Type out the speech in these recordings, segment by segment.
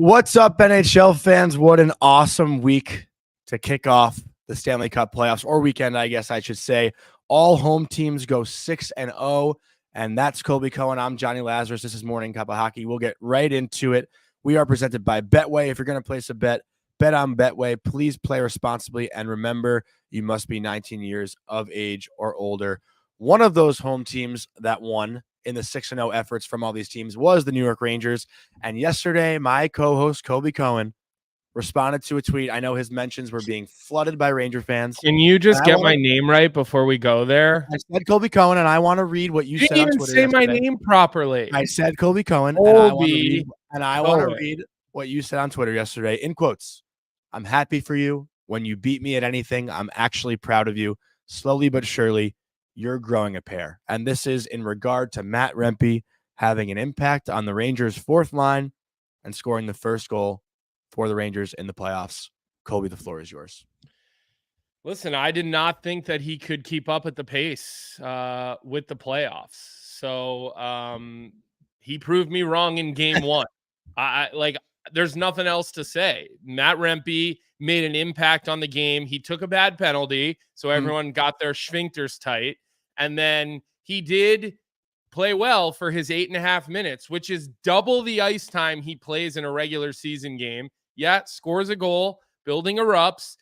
What's up, NHL fans? What an awesome week to kick off the Stanley Cup playoffs, or weekend, I guess I should say. All home teams go 6-0, and that's Colby Cohen. I'm Jonny Lazarus. This is Morning Cuppa Hockey. We'll get right into it. We are presented by Betway. If you're going to place a bet on Betway. Please play responsibly, and remember, you must be 19 years of age or older. One of those home teams that won in the 6-0 efforts from all these teams was the New York Rangers. And yesterday, my co-host, Colby Cohen, responded to a tweet. I know his mentions were being flooded by Ranger fans. Can you just get my name right before we go there? I said Colby Cohen, and I want to read what you said on Twitter. You didn't even say my name properly. I said Colby Cohen, Colby, and I want to read what you said on Twitter yesterday in quotes. I'm happy for you. When you beat me at anything, I'm actually proud of you. Slowly but surely, you're growing a pair. And this is in regard to Matt Rempe having an impact on the Rangers' fourth line and scoring the first goal for the Rangers in the playoffs. Colby, the floor is yours. Listen, I did not think that he could keep up at the pace with the playoffs. So he proved me wrong in game one. There's nothing else to say. Matt Rempe made an impact on the game. He took a bad penalty, so everyone got their sphincters tight. And then he did play well for his 8.5 minutes, which is double the ice time he plays in a regular season game. Yeah, scores a goal, building erupts.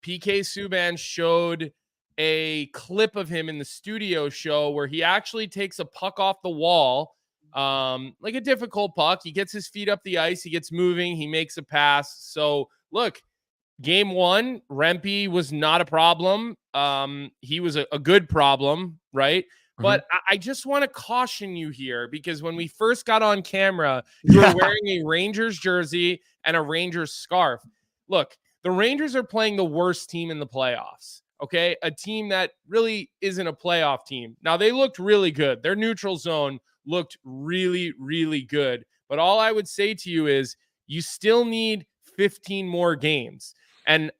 PK Subban showed a clip of him in the studio show where he actually takes a puck off the wall, like a difficult puck. He gets his feet up the ice. He gets moving. He makes a pass. So, look, game one, Rempe was not a problem. He was a good problem, right? Mm-hmm. But I just want to caution you here, because when we first got on camera, you were wearing a Rangers jersey and a Rangers scarf. Look, the Rangers are playing the worst team in the playoffs, okay? A team that really isn't a playoff team. Now, they looked really good. Their neutral zone looked really, really good. But all I would say to you is you still need 15 more games. And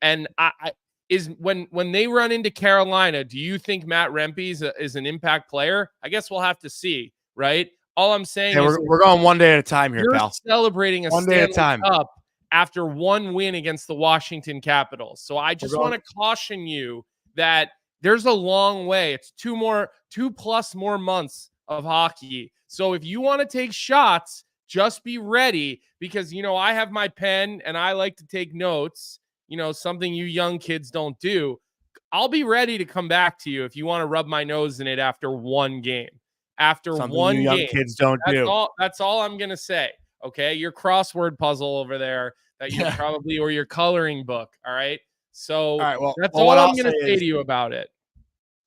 when they run into Carolina, do you think Matt Rempe is an impact player? I guess we'll have to see, right? All I'm saying is we're going one day at a time here, you're pal. Celebrating a Stanley Cup after one win against the Washington Capitals. So I just want to caution you that there's a long way. It's 2+ more months of hockey. So if you want to take shots, just be ready, because, I have my pen and I like to take notes, something you young kids don't do. I'll be ready to come back to you if you want to rub my nose in it after one game. Something young kids don't do. That's all I'm going to say. Okay, your crossword puzzle over there that you probably, or your coloring book. All right. So that's all I'm going to say to you about it.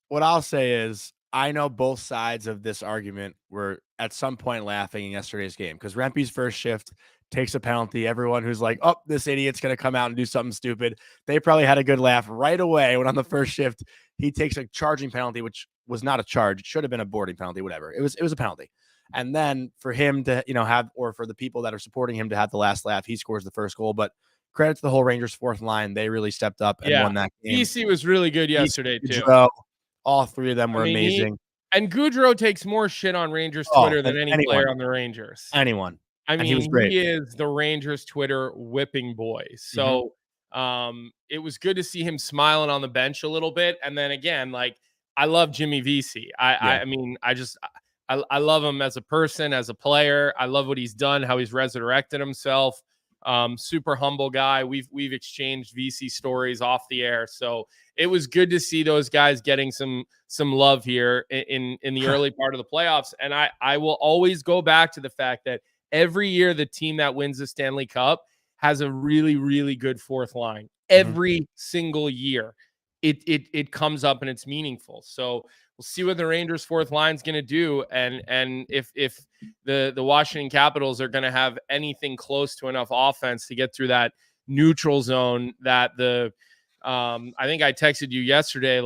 What I'll say is, I know both sides of this argument were at some point laughing in yesterday's game, because Rempe's first shift takes a penalty. Everyone who's like, oh, this idiot's going to come out and do something stupid, they probably had a good laugh right away when on the first shift he takes a charging penalty, which was not a charge. It should have been a boarding penalty, whatever. It was a penalty. And then for him to, have, or for the people that are supporting him to have the last laugh, he scores the first goal. But credit to the whole Rangers fourth line. They really stepped up and won that game. BC was really good yesterday, too. All three of them were amazing. And Goudreau takes more shit on Rangers Twitter than any player on the Rangers. Anyone. I mean, he was great. He is the Rangers Twitter whipping boy. So it was good to see him smiling on the bench a little bit. And then again, I love Jimmy Vesey. I love him as a person, as a player. I love what he's done, how he's resurrected himself. Super humble guy. We've exchanged VC stories off the air. So it was good to see those guys getting some love here in the early part of the playoffs. And I will always go back to the fact that every year the team that wins the Stanley Cup has a really, really good fourth line. Every single year it comes up and it's meaningful. So we'll see what the Rangers fourth line is going to do. And if the Washington Capitals are going to have anything close to enough offense to get through that neutral zone that I think I texted you yesterday,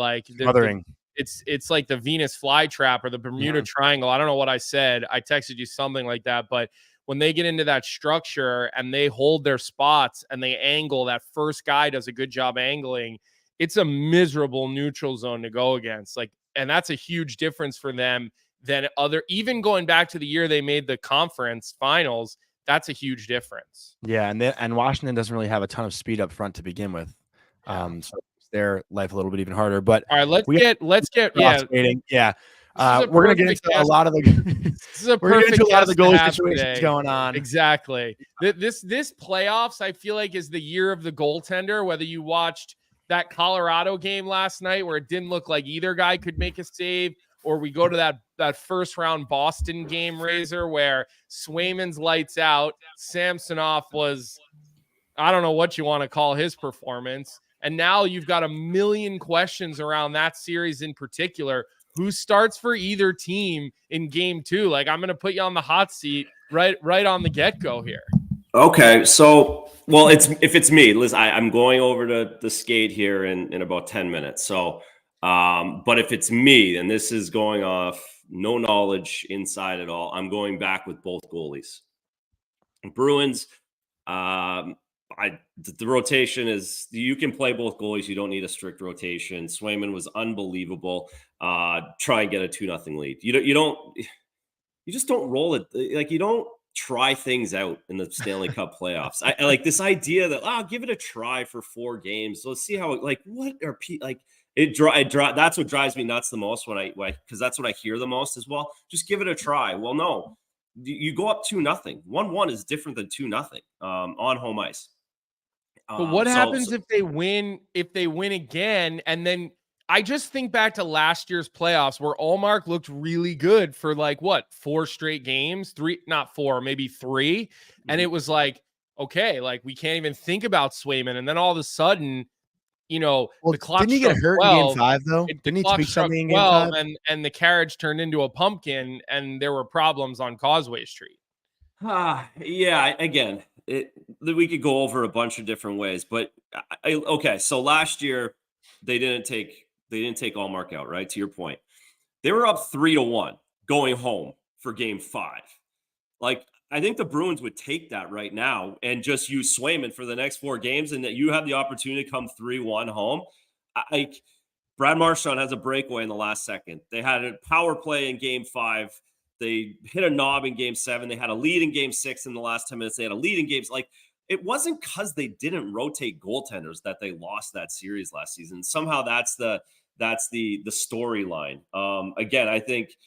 it's like the Venus flytrap or the Bermuda Triangle. I don't know what I said. I texted you something like that. But when they get into that structure and they hold their spots and they angle, that first guy does a good job angling. It's a miserable neutral zone to go against. And that's a huge difference for them than even going back to the year they made the conference finals. that's a huge difference. Yeah, and Washington doesn't really have a ton of speed up front to begin with. So it's their life a little bit even harder. But all right, let's get skating. Yeah. We're gonna get into a lot of the this is a perfect goalie situations going on. Exactly. This playoffs, I feel like, is the year of the goaltender. Whether you watched that Colorado game last night where it didn't look like either guy could make a save, or we go to that first round Boston game, Razor, where Swayman's lights out, Samsonov was, I don't know what you want to call his performance. And now you've got a million questions around that series in particular. Who starts for either team in game 2? Like, I'm going to put you on the hot seat right on the get-go here. Okay, so, well, if it's me, Liz, I'm going over to the skate here in about 10 minutes. So, but if it's me, and this is going off no knowledge inside at all, I'm going back with both goalies. Bruins, the rotation is, you can play both goalies. You don't need a strict rotation. Swayman was unbelievable. Try and get a 2-0 lead. You just don't roll it. Like, you don't try things out in the Stanley Cup playoffs. I like this idea that, give it a try for 4 games. Let's see how that's what drives me nuts the most because that's what I hear the most as well. Just give it a try. Well, no, you go up 2-0. 1-1 is different than 2-0 on home ice. But what happens if they win? If they win again, and then I just think back to last year's playoffs where Ullmark looked really good for 4 straight games, 3, not 4, maybe 3, mm-hmm. And it was like, okay, like we can't even think about Swayman, and then all of a sudden, the clock. Didn't he get hurt in game 5 though? Didn't he tweak something in game 5? And the carriage turned into a pumpkin, and there were problems on Causeway Street. Yeah. Again, we could go over a bunch of different ways, but okay. So last year they didn't take Ullmark out, right? To your point, they were up 3-1 going home for game 5. Like, I think the Bruins would take that right now and just use Swayman for the next 4 games, and that you have the opportunity to come 3-1 home. Brad Marchand has a breakaway in the last second. They had a power play in game 5. They hit a knob in game 7. They had a lead in game 6 in the last 10 minutes. They had a lead in games. Like, it wasn't because they didn't rotate goaltenders that they lost that series last season. Somehow that's the storyline. Again, I think,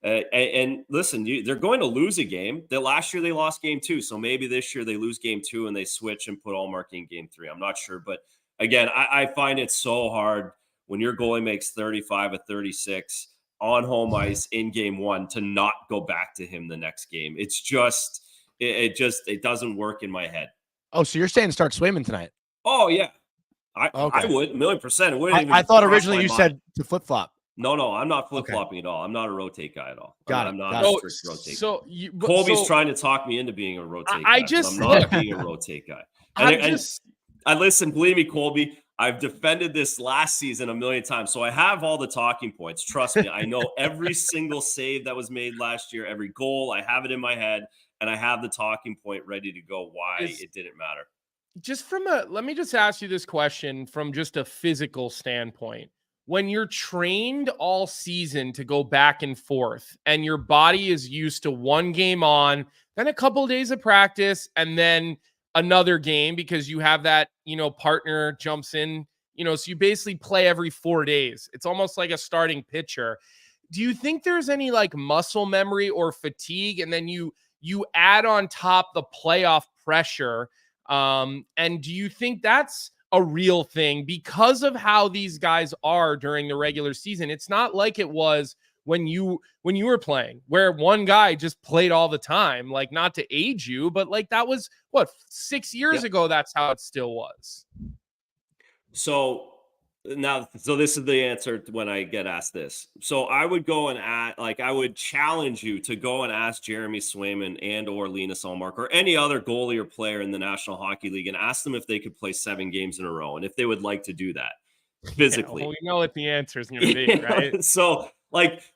and listen, they're going to lose a game. Last year they lost game 2, so maybe this year they lose game 2 and they switch and put Ullmark in game 3. I'm not sure, but again, I find it so hard when your goalie makes 35 of 36 on home ice in game 1 to not go back to him the next game. It's just, it doesn't work in my head. Oh, so you're saying start Swayman tonight? Oh yeah, I would 1,000,000%. I thought originally you said to flip flop. No, I'm not flip flopping at all. I'm not a rotate guy at all. I'm not a strict rotate. So Colby's trying to talk me into being a rotate guy. I'm not being a rotate guy. I listen. Believe me, Colby. I've defended this last season 1,000,000 times, so I have all the talking points. Trust me, I know every single save that was made last year, every goal. I have it in my head, and I have the talking point ready to go why it didn't matter. Let me just ask you this question from just a physical standpoint. When you're trained all season to go back and forth, and your body is used to 1 game on, then a couple of days of practice, and then another game because you have that, partner jumps in, so you basically play every 4 days. It's almost like a starting pitcher. Do you think there's any muscle memory or fatigue? And then you add on top the playoff pressure. And do you think that's a real thing because of how these guys are during the regular season? It's not like it was when you were playing, where one guy just played all the time, not to age you, but that was 6 years ago. That's how it still was. So this is the answer when I get asked this. So I would go and I would challenge you to go and ask Jeremy Swayman and or Linus Ullmark or any other goalie or player in the National Hockey League and ask them if they could play 7 games in a row and if they would like to do that physically. We know what the answer is going to be, right? So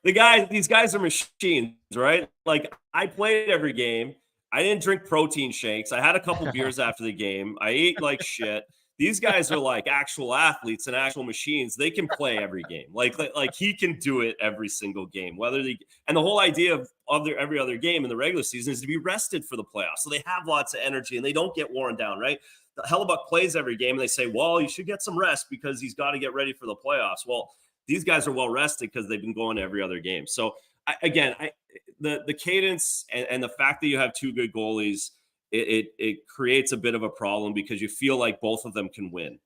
these guys are machines, right? I played every game. I didn't drink protein shakes. I had a couple beers after the game. I ate like shit. These guys are like actual athletes and actual machines. They can play every game. Like he can do it every single game. And the whole idea of every other game in the regular season is to be rested for the playoffs. So they have lots of energy and they don't get worn down, right? The Hellebuck plays every game and they say, well, you should get some rest because he's got to get ready for the playoffs. Well, these guys are well rested because they've been going to every other game. So the cadence and the fact that you have two good goalies, it creates a bit of a problem because you feel like both of them can win.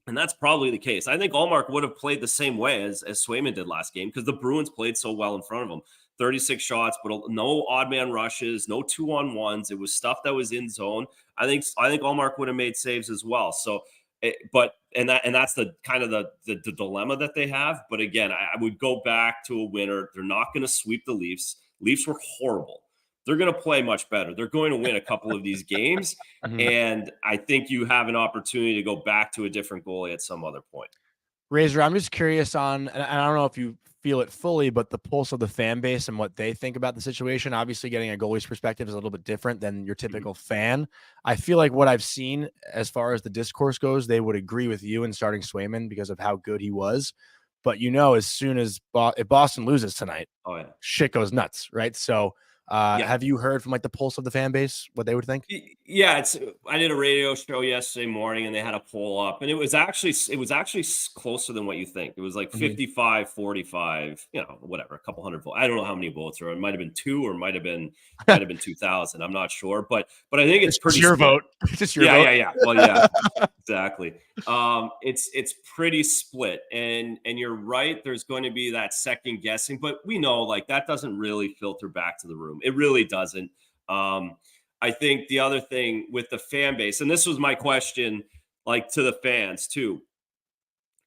And that's probably the case. I think Ullmark would have played the same way as Swayman did last game because the Bruins played so well in front of him. 36 shots, but no odd man rushes, no 2-on-1s. It was stuff that was in zone. I think Ullmark would have made saves as well. So, that's the kind of the dilemma that they have. But again, I would go back to a winner. They're not going to sweep the Leafs. Leafs were horrible. They're going to play much better. They're going to win a couple of these games. And I think you have an opportunity to go back to a different goalie at some other point. Razor, I'm just curious on, and I don't know if you feel it fully, but the pulse of the fan base and what they think about the situation. Obviously, getting a goalie's perspective is a little bit different than your typical fan. I feel like what I've seen as far as the discourse goes, they would agree with you in starting Swayman because of how good he was. But as soon as if Boston loses tonight, shit goes nuts, right? So have you heard from like the pulse of the fan base, what they would think? Yeah, I did a radio show yesterday morning and they had a poll up and it was actually closer than what you think. It was like 55, 45, whatever, a couple hundred votes. I don't know how many votes are. It might have been 2 or might have been 2,000. I'm not sure, but I think it's pretty your split. vote. Just your vote. Yeah. Well, yeah, exactly. It's pretty split and you're right. There's going to be that second guessing, but we know like that doesn't really filter back to the room. It really doesn't. I think the other thing with the fan base, and this was my question, like to the fans too,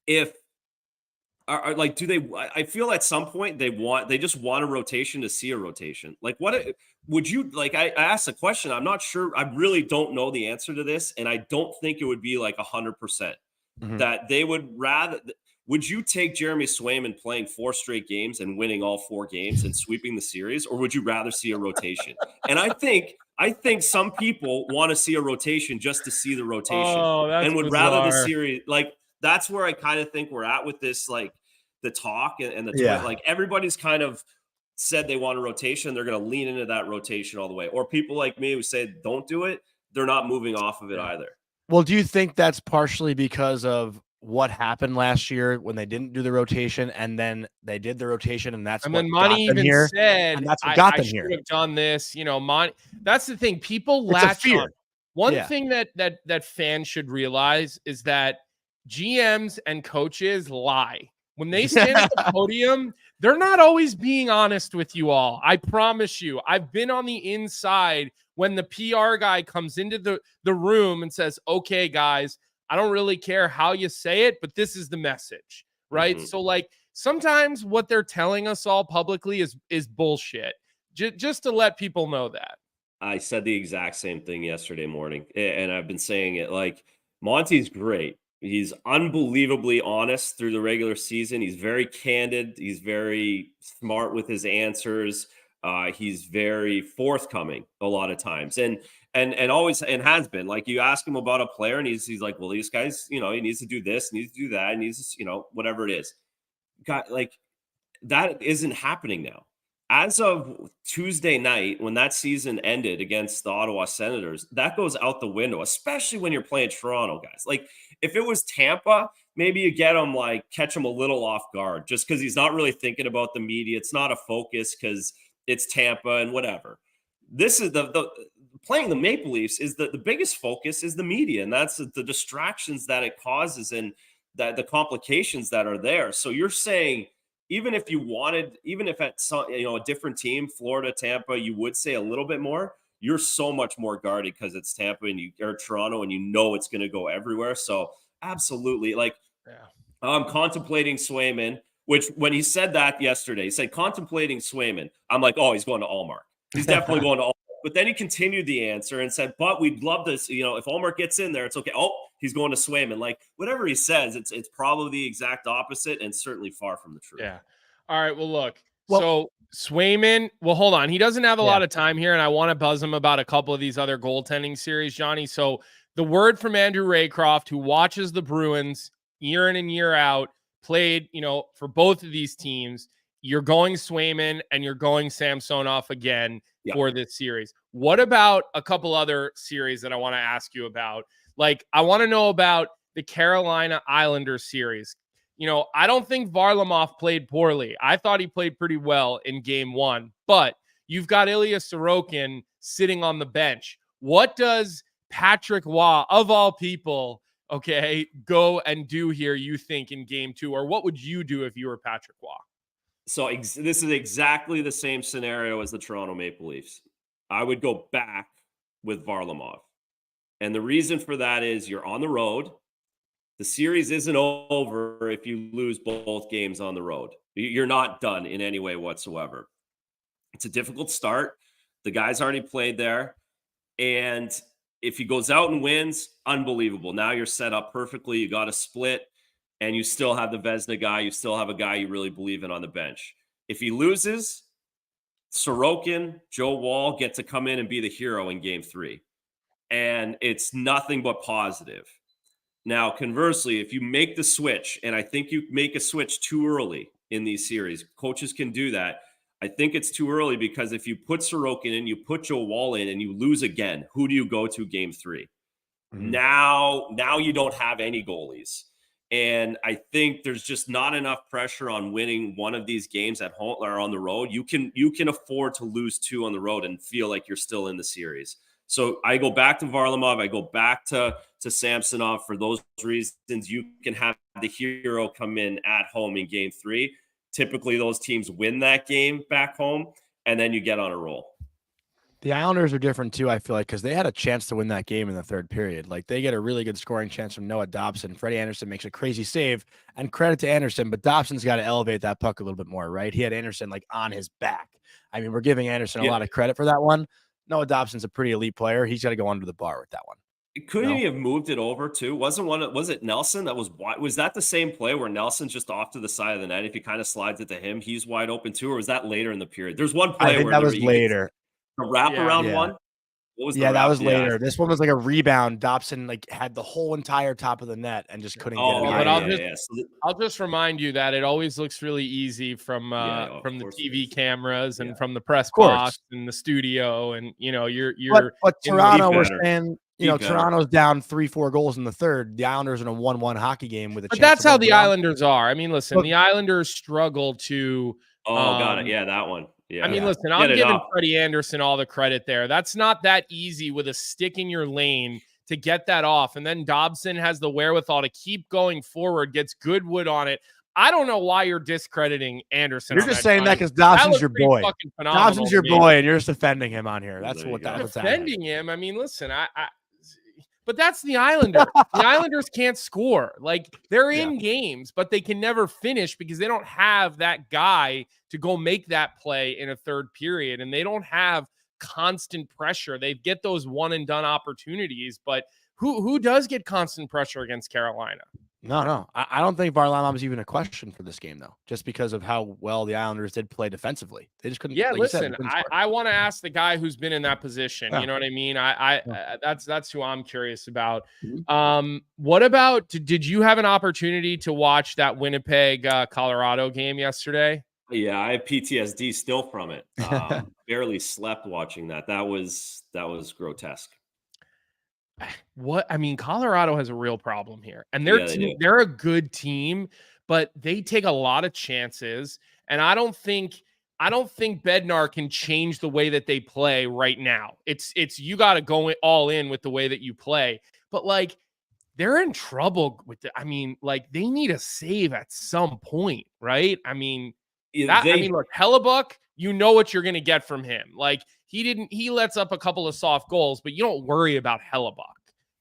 if do they? I feel at some point they just want a rotation to see a rotation. Like, what would you like? I asked a question. I'm not sure. I really don't know the answer to this, and I don't think it would be like 100% that they would rather. Would you take Jeremy Swayman playing 4 straight games and winning all 4 games and sweeping the series, or would you rather see a rotation? And I think some people want to see a rotation just to see the rotation and would rather the series. Like that's where I kind of think we're at with this, like the talk and the like everybody's kind of said they want a rotation. They're going to lean into that rotation all the way. Or people like me who say don't do it, they're not moving off of it either. Well, do you think that's partially because of what happened last year when they didn't do the rotation and then they did the rotation and that's what got them here? Said, and that's what got them here. here. I should have done this, Monty. That's the thing. People latch on. One thing that fans should realize is that GMs and coaches lie. When they stand at the podium, they're not always being honest with you all. I promise you. I've been on the inside when the PR guy comes into the room and says, okay, guys, I don't really care how you say it, but this is the message, right? So like sometimes what they're telling us all publicly is bullshit. Just to let people know that. I said the exact same thing yesterday morning, and I've been saying it. Like Monty's great. He's unbelievably honest through the regular season. He's very candid. He's very smart with his answers. He's very forthcoming a lot of times. And always and has been. Like you ask him about a player and he's like, well, these guys, he needs to do this, needs to do that, he needs to, whatever it is. Got like that isn't happening now. As of Tuesday night, when that season ended against the Ottawa Senators, that goes out the window, especially when you're playing Toronto, guys. Like if it was Tampa, maybe you get him catch him a little off guard just because he's not really thinking about the media. It's not a focus because it's Tampa and whatever. This is the playing the Maple Leafs is the biggest focus is the media, and that's the distractions that it causes and that the complications that are there. So you're saying even if at some, a different team, Florida, Tampa, you would say a little bit more, you're so much more guarded because it's Tampa or Toronto and it's going to go everywhere. So absolutely. I'm contemplating Swayman, which when he said that yesterday, he said contemplating Swayman. I'm like, oh, he's going to Ullmark. He's definitely going to Ullmark. But then he continued the answer and said, but we'd love this. If Ullmark gets in there, it's okay. Oh, he's going to Swayman. Like whatever he says, it's probably the exact opposite and certainly far from the truth. Yeah. All right. Well, look. So Swayman, hold on. He doesn't have a lot of time here, and I want to buzz him about a couple of these other goaltending series, Johnny. So the word from Andrew Raycroft, who watches the Bruins year in and year out, played, for both of these teams. You're going Swayman and you're going Samsonov again for this series. What about a couple other series that I want to ask you about? Like, I want to know about the Carolina Islanders series. I don't think Varlamov played poorly. I thought he played pretty well in game 1, but you've got Ilya Sorokin sitting on the bench. What does Patrick Waugh, of all people, go and do here, you think, in game 2? Or what would you do if you were Patrick Waugh? So this is exactly the same scenario as the Toronto Maple Leafs. I would go back with Varlamov. And the reason for that is you're on the road. The series isn't over if you lose both games on the road. You're not done in any way whatsoever. It's a difficult start. The guy's already played there. And if he goes out and wins, unbelievable. Now you're set up perfectly. You got a split. And you still have the Vezina guy. You still have a guy you really believe in on the bench. If he loses, Sorokin, Joe Woll get to come in and be the hero in game 3. And it's nothing but positive. Now, conversely, if you make the switch, and I think you make a switch too early in these series, coaches can do that. I think it's too early because if you put Sorokin in, you put Joe Woll in, and you lose again, who do you go to game 3? Mm-hmm. Now you don't have any goalies. And I think there's just not enough pressure on winning one of these games at home or on the road. You can afford to lose 2 on the road and feel like you're still in the series. So I go back to Varlamov. I go back to Samsonov for those reasons. You can have the hero come in at home in game 3. Typically, those teams win that game back home, and then you get on a roll. The Islanders are different too, I feel like, because they had a chance to win that game in the third period. Like, they get a really good scoring chance from Noah Dobson. Freddie Anderson makes a crazy save, and credit to Anderson, but Dobson's got to elevate that puck a little bit more, right? He had Anderson on his back. I mean, we're giving Anderson a lot of credit for that one. Noah Dobson's a pretty elite player. He's got to go under the bar with that one. Couldn't he have moved it over too? Was it Nelson that was that the same play where Nelson's just off to the side of the net? If he kind of slides it to him, he's wide open too, or was that later in the period? There's one play where that was later. The wraparound one? What was that was later. This one was like a rebound. Dobson had the whole entire top of the net and just couldn't get it. But I'll just remind you that it always looks really easy from the TV cameras and from the press box and the studio, and you're. But Toronto, we're saying Toronto's down 3-4 goals in the third. The Islanders in a 1-1 hockey game with a. But that's how the Islanders are. I mean, listen, the Islanders struggle to. Got it. Yeah, that one. Yeah. I mean, listen, I'm giving Freddie Anderson all the credit there. That's not that easy with a stick in your lane to get that off. And then Dobson has the wherewithal to keep going forward, gets good wood on it. I don't know why you're discrediting Anderson. You're just saying that because Dobson's your boy. Dobson's your boy, and you're just defending him on here. That's what's defending him. I mean, listen, but that's the Islanders. The Islanders can't score. Like, they're in games, but they can never finish because they don't have that guy to go make that play in a third period. And they don't have constant pressure. They get those one and done opportunities, but who does get constant pressure against Carolina? No. I don't think Varlamov is even a question for this game, though, just because of how well the Islanders did play defensively. They just couldn't. Yeah, listen, I want to ask the guy who's been in that position. You know what I mean? That's who I'm curious about. What about? Did you have an opportunity to watch that Winnipeg Colorado game yesterday? Yeah, I have PTSD still from it. Barely slept watching that. That was grotesque. Colorado has a real problem here, and they're a good team, but they take a lot of chances, and I don't think Bednar can change the way that they play right now. It's you got to go all in with the way that you play, but they're in trouble with it. I mean, they need a save at some point, right? I mean, look, Hellebuck, you know what you're going to get from him. He lets up a couple of soft goals, but you don't worry about Hellebuck.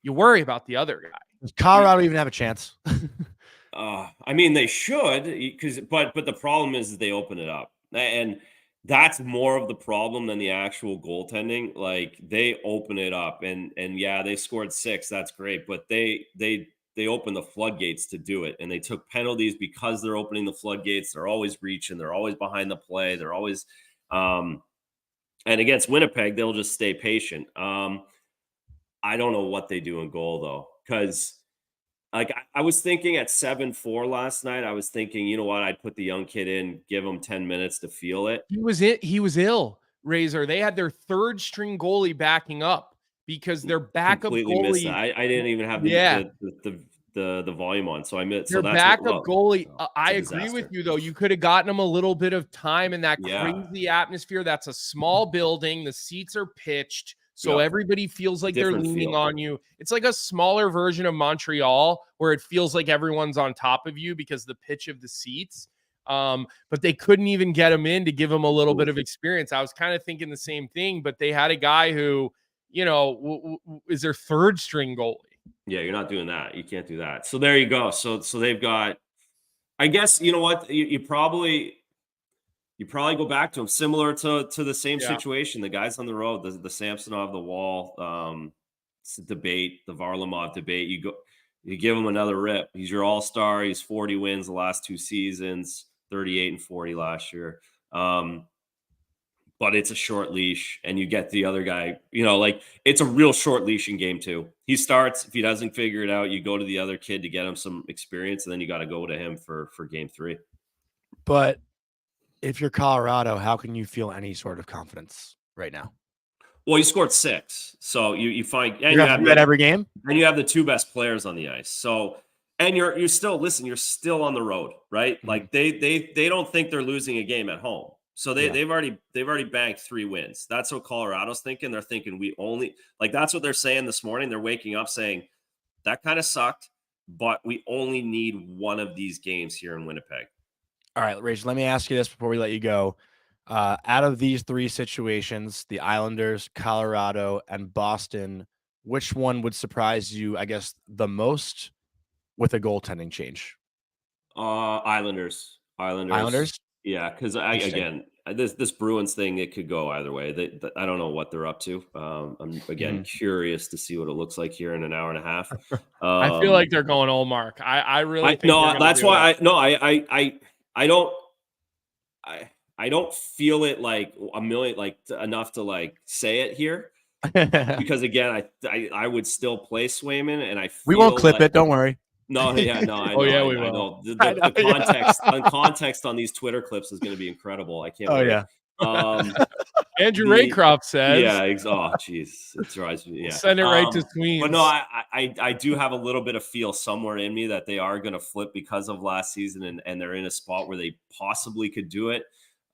You worry about the other guy. Does Colorado even have a chance? They should, but the problem is they open it up, and that's more of the problem than the actual goaltending. They open it up, and they scored 6. That's great, but they opened the floodgates to do it, and they took penalties because they're opening the floodgates. They're always reaching. They're always behind the play. They're always, and against Winnipeg, they'll just stay patient. I don't know what they do in goal though, because like I was thinking at 7-4 last night, I was thinking, you know what, I'd put the young kid in, give him 10 minutes to feel it. He was ill, Razor. They had their third string goalie backing up because their backup Completely missed goalie. that. I didn't even have the volume on, so I missed. Their So that's backup goalie. I a agree with disaster. you though. You could have gotten him a little bit of time in that Yeah. crazy atmosphere. That's a small building. The seats are pitched, so Yep. everybody feels like Different they're leaning feel. on you. It's like a smaller version of Montreal where it feels like everyone's on top of you because of the pitch of the seats. But they couldn't even get him in to give him a little bit of experience. I was kind of thinking the same thing, but they had a guy who, you know, is their third string goalie. Yeah, you're not doing that. You can't do that. So there you go. So they've got, I guess, you know what, you probably go back to them, similar to the same situation. The guys on the road, the Samsonov, the Wall debate, the Varlamov debate. You give him another rip. He's your all-star. He's 40 wins the last 2 seasons, 38 and 40 last year. But it's a short leash, and you get the other guy, you know, like it's a real short leash in game 2. He starts. If he doesn't figure it out, you go to the other kid to get him some experience, and then you got to go to him for game 3. But if you're Colorado, how can you feel any sort of confidence right now? Well, you scored 6, so you find, and you have to do that every game, and you have the 2 best players on the ice. So, and you're still, listen, you're still on the road, right? Mm-hmm. Like they don't think they're losing a game at home. So they've already banked 3 wins. That's what Colorado's thinking. They're thinking we only, like, that's what they're saying this morning. They're waking up saying that kind of sucked, but we only need one of these games here in Winnipeg. All right, Rachel, let me ask you this before we let you go. Out of these 3 situations, the Islanders, Colorado, and Boston, which one would surprise you, I guess, the most with a goaltending change? Islanders. Yeah, because this Bruins thing, it could go either way. I don't know what they're up to. I'm again curious to see what it looks like here in an hour and a half. I feel like they're going all mark. I really think that's why I don't feel it like a million, like enough to like say it here. Because again, I would still play Swayman, and we won't clip it. Don't worry. No, I know. We I will. know. The context on these Twitter clips is going to be incredible. I can't wait. Yeah. Andrew Raycroft says. Yeah. Oh, jeez. It drives me. Yeah. Send it right to Queens. But no, I do have a little bit of feel somewhere in me that they are going to flip because of last season, and they're in a spot where they possibly could do it.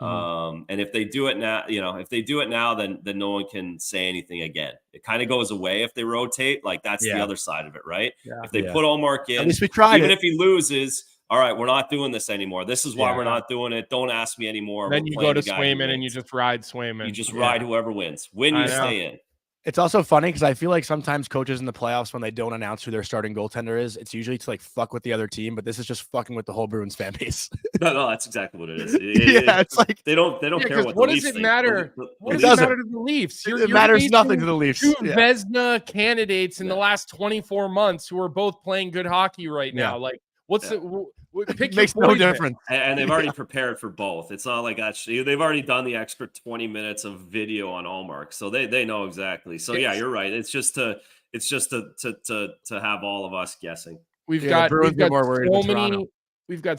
And if they do it now, then no one can say anything again. It kind of goes away if they rotate. Like that's the other side of it, right? Yeah. If they put Allmark in, at least we tried even it. if he loses, all right, we're not doing this anymore. This is why we're not doing it. Don't ask me anymore. Then you go to Swayman and you just ride Swayman. You just ride whoever wins. Win, you stay in. It's also funny because I feel like sometimes coaches in the playoffs, when they don't announce who their starting goaltender is, it's usually to like fuck with the other team, but this is just fucking with the whole Bruins fan base. No, that's exactly what it is. It's like they don't care what does it matter? What does it matter to the Leafs? It matters nothing to the Leafs. 2 Vezina candidates in the last 24 months who are both playing good hockey right now. Like, what's it? It makes no difference. And they've already prepared for both. It's not like actually they've already done the extra 20 minutes of video on Allmark, so they know exactly. So yeah, you're right. It's just to have all of us guessing. We've got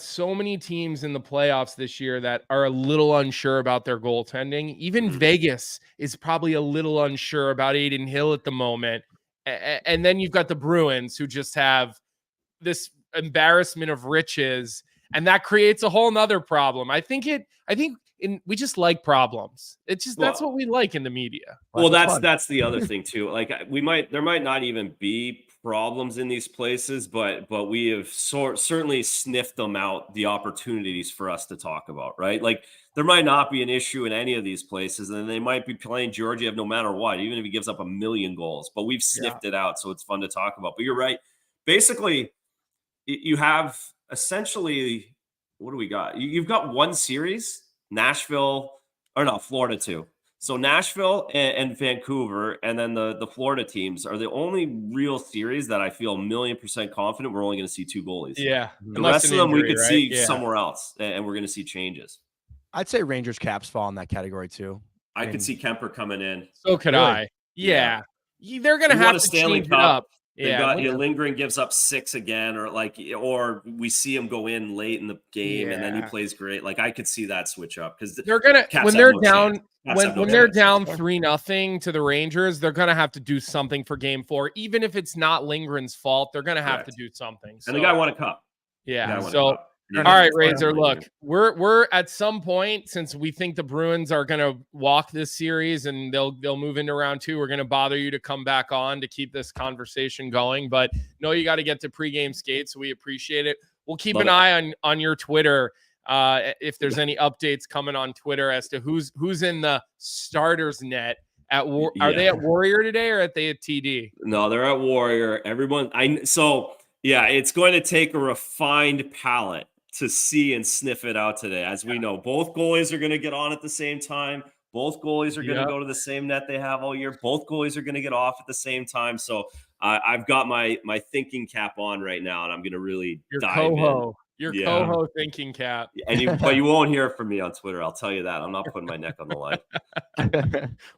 so many teams in the playoffs this year that are a little unsure about their goaltending. Even Vegas is probably a little unsure about Adin Hill at the moment. And then you've got the Bruins who just have this embarrassment of riches, and that creates a whole nother problem. We just like problems. It's just that's what we like in the media. Well, that's the other thing too. Like there might not even be problems in these places, but we have certainly sniffed them out, the opportunities for us to talk about, right? Like there might not be an issue in any of these places, and they might be playing Georgiev no matter what, even if he gives up 1 million goals, but we've sniffed it out. So it's fun to talk about, but you're right. Basically you have essentially, what do we got? You've got one series, Florida too. So Nashville and Vancouver, and then the Florida teams are the only real series that I feel 1,000,000% confident we're only going to see 2 goalies. Yeah. The rest of them we could see somewhere else, and we're going to see changes. I'd say Rangers Caps fall in that category too. I could see Kemper coming in. So could I. Yeah. they're going to have to Stanley change Cup. it up. They got Lindgren gives up 6 again, or we see him go in late in the game and then he plays great. Like I could see that switch up because they're gonna when they're down when they're down 3-0 to the Rangers, they're gonna have to do something for Game 4, even if it's not Lindgren's fault. They're gonna have to do something. And the guy won a cup. Yeah. So. All right, Razor, look, we're at some point, since we think the Bruins are going to walk this series and they'll move into round 2, we're going to bother you to come back on to keep this conversation going. But no, you got to get to pregame skates, so we appreciate it. We'll keep an eye on your Twitter if there's any updates coming on Twitter as to who's in the starters net. Are they at Warrior today or are they at TD? No, they're at Warrior. It's going to take a refined palate to see and sniff it out today. As we know, both goalies are going to get on at the same time. Both goalies are going to go to the same net they have all year. Both goalies are going to get off at the same time. So I've got my thinking cap on right now, and I'm going to really dive in. Your coho thinking cap. But you won't hear from me on Twitter. I'll tell you that. I'm not putting my neck on the line.